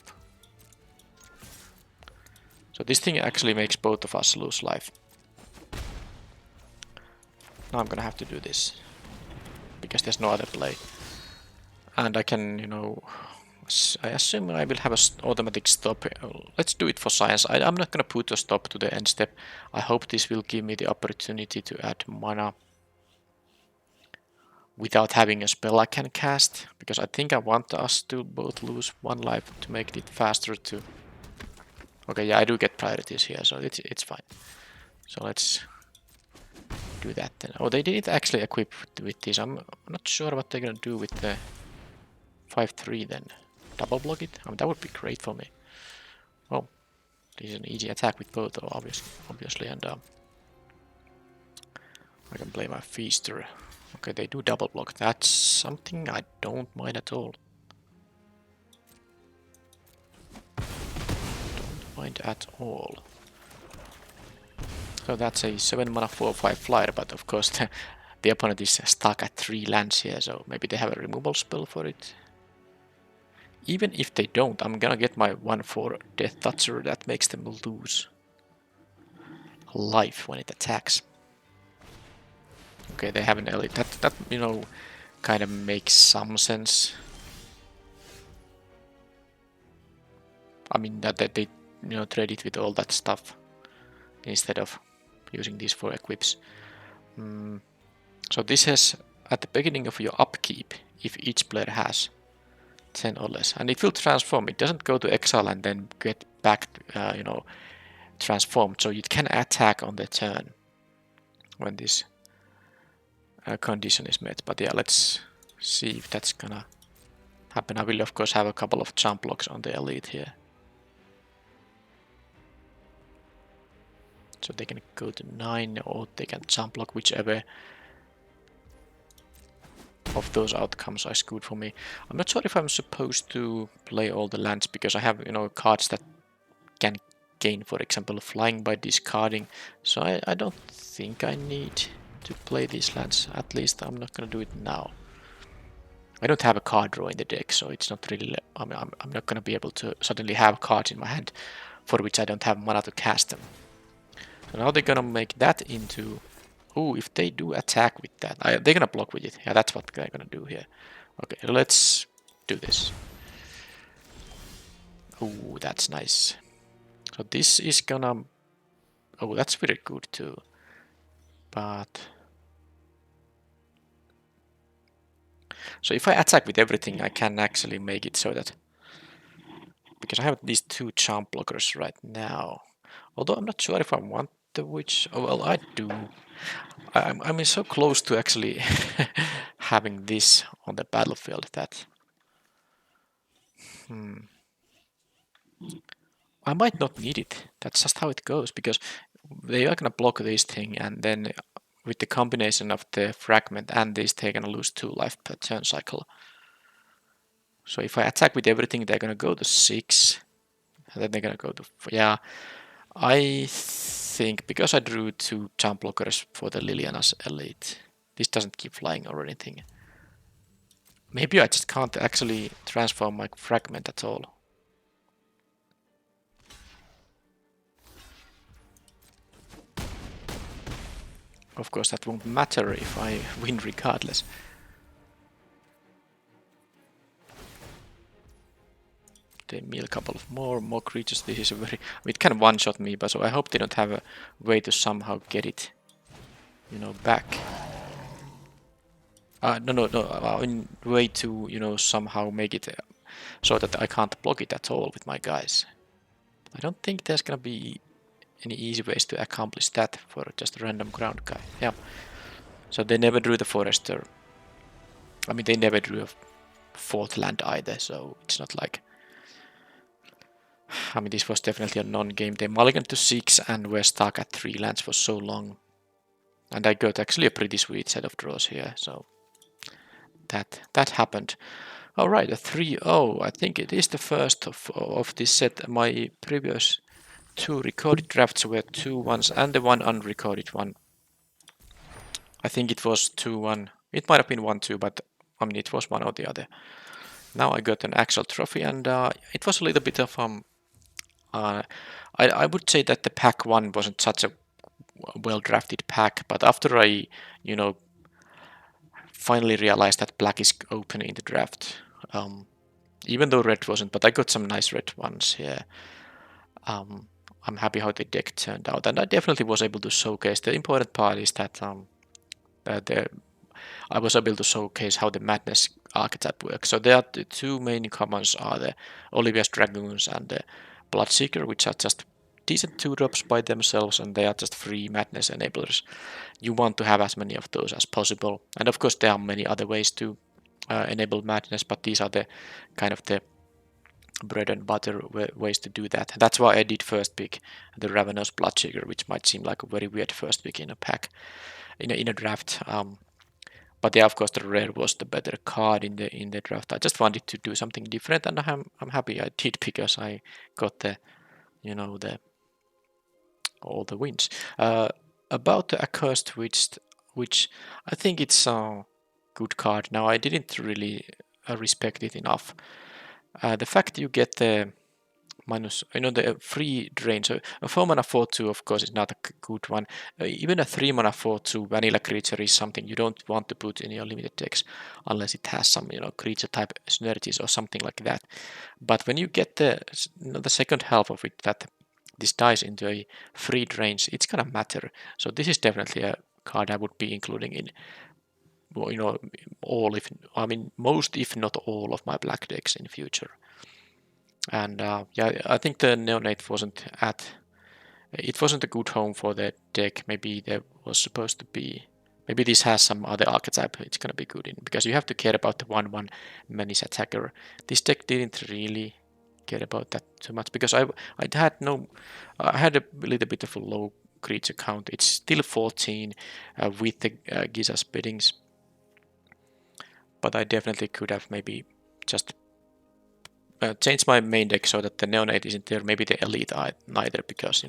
So this thing actually makes both of us lose life. Now I'm gonna have to do this. Because there's no other play. And I can, you know... I assume I will have an automatic stop. Let's do it for science. I'm not gonna put a stop to the end step. I hope this will give me the opportunity to add mana without having a spell I can cast. Because I think I want us to both lose 1 life to make it faster to... Okay, yeah, I do get priorities here, so it's fine. So let's do that then. Oh, they didn't actually equip with this. I'm not sure what they're gonna do with the 5/3 then. Double block it? I mean, that would be great for me. Well, this is an easy attack with both, obviously, and I can play my Feaster. Okay, they do double block. That's something I don't mind at all. Don't mind at all. So that's a 7 mana 4/5 flyer, but of course the opponent is stuck at 3 lands here, so maybe they have a removal spell for it. Even if they don't, I'm gonna get my 1/4 Death Toucher that makes them lose life when it attacks. Okay, they have an elite. That you know, kind of makes some sense. I mean that they you know trade it with all that stuff instead of using these for equips. So this has at the beginning of your upkeep, if each player has 10 or less, and it will transform. It doesn't go to exile and then get back, you know, transformed. So it can attack on the turn when this condition is met. But yeah, let's see if that's gonna happen. I will of course have a couple of jump blocks on the elite here. So they can go to 9 or they can jump block, whichever of those outcomes is good for me. I'm not sure if I'm supposed to play all the lands because I have, cards that can gain, for example, flying by discarding. So I don't think I need to play these lands. At least I'm not gonna do it now. I don't have a card draw in the deck, so it's not really. I'm not gonna be able to suddenly have cards in my hand for which I don't have mana to cast them. So now they're gonna make that into. Oh, if they do attack with that, they're gonna block with it. Yeah, that's what they're gonna do here. Okay, let's do this. Oh, that's nice. So this is gonna. Oh, that's very good too. But so if I attack with everything, I can actually make it so that because I have these 2 charm blockers right now. Although I'm not sure if I want the witch. Oh well, I do. I'm so close to actually having this on the battlefield that I might not need it. That's just how it goes because they are gonna block this thing, and then with the combination of the fragment and this, they're gonna lose 2 life per turn cycle. So if I attack with everything, they're gonna go to 6, and then they're gonna go to yeah. I think because I drew 2 jump blockers for the Liliana's Elite, this doesn't keep flying or anything. Maybe I just can't actually transform my fragment at all. Of course, that won't matter if I win regardless. They mill a couple of more creatures. This is a very. It can one-shot me, but so I hope they don't have a way to somehow get it, back. No. In way to somehow make it so that I can't block it at all with my guys. I don't think there's gonna be any easy ways to accomplish that for just a random ground guy. Yeah. So they never drew the Forester. I mean, they never drew a 4th land either, so it's not like. I mean, this was definitely a non-game. They mulliganed to 6 and were stuck at 3 lands for so long. And I got actually a pretty sweet set of draws here, so that happened. Alright, a 3-0. I think it is the first of this set. My previous 2 recorded drafts were 2-1s and the 1 unrecorded one. I think it was 2-1. It might have been 1-2, but I mean, it was one or the other. Now I got an actual trophy, and it was a little bit of I would say that the pack 1 wasn't such a well drafted pack, but after I finally realized that black is open in the draft, even though red wasn't, but I got some nice red ones here. I'm happy how the deck turned out, and I definitely was able to showcase. The important part is that I was able to showcase how the Madness archetype works. So there are the 2 main commons are the Olivia's Dragoons and the Bloodseeker, which are just decent 2-drops by themselves, and they are just free Madness enablers. You want to have as many of those as possible, and of course there are many other ways to enable Madness, but these are the kind of the bread and butter ways to do that. That's why I did first pick the Ravenous Bloodseeker, which might seem like a very weird first pick in a pack, in a draft. But yeah, of course, the rare was the better card in the draft. I just wanted to do something different, and I'm happy I did because I got the all the wins. About the Accursed Witch, which I think it's a good card. Now I didn't really respect it enough. The fact you get the minus, the free drain. So a 4 mana 4/2, of course, is not a good one. Even a 3 mana 4/2 vanilla creature is something you don't want to put in your limited decks unless it has some creature type synergies or something like that. But when you get the second half of it, that this dies into a free drains, it's gonna matter. So this is definitely a card I would be including in most if not all of my black decks in future. And yeah, I think the Neonate wasn't a good home for the deck. Maybe there was supposed to be. Maybe this has some other archetype it's gonna be good in, because you have to care about the 1/1 menace attacker. This deck didn't really care about that too much because I had a little bit of a low creature count. It's still 14 with the Giza's biddings, but I definitely could have maybe just changed my main deck so that the Neonate isn't there, maybe the Elite neither, because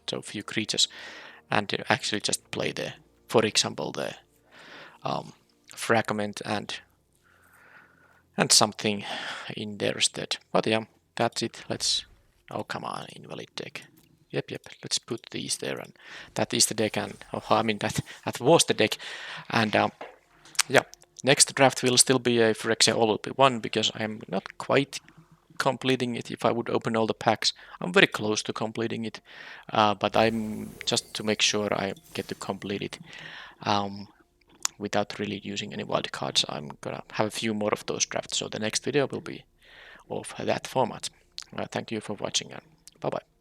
so few creatures, and actually just play the, for example, the Fragment and something in their stead. But yeah, that's it. Oh come on, Invalid deck. Yep, let's put these there, and that is the deck, and I mean that was the deck, and yeah, next draft will still be a Phyrexia OLP1 because I'm not quite completing it. If I would open all the packs, I'm very close to completing it, but I'm just to make sure I get to complete it without really using any wild cards. I'm gonna have a few more of those drafts, so the next video will be of that format. Thank you for watching, and bye bye.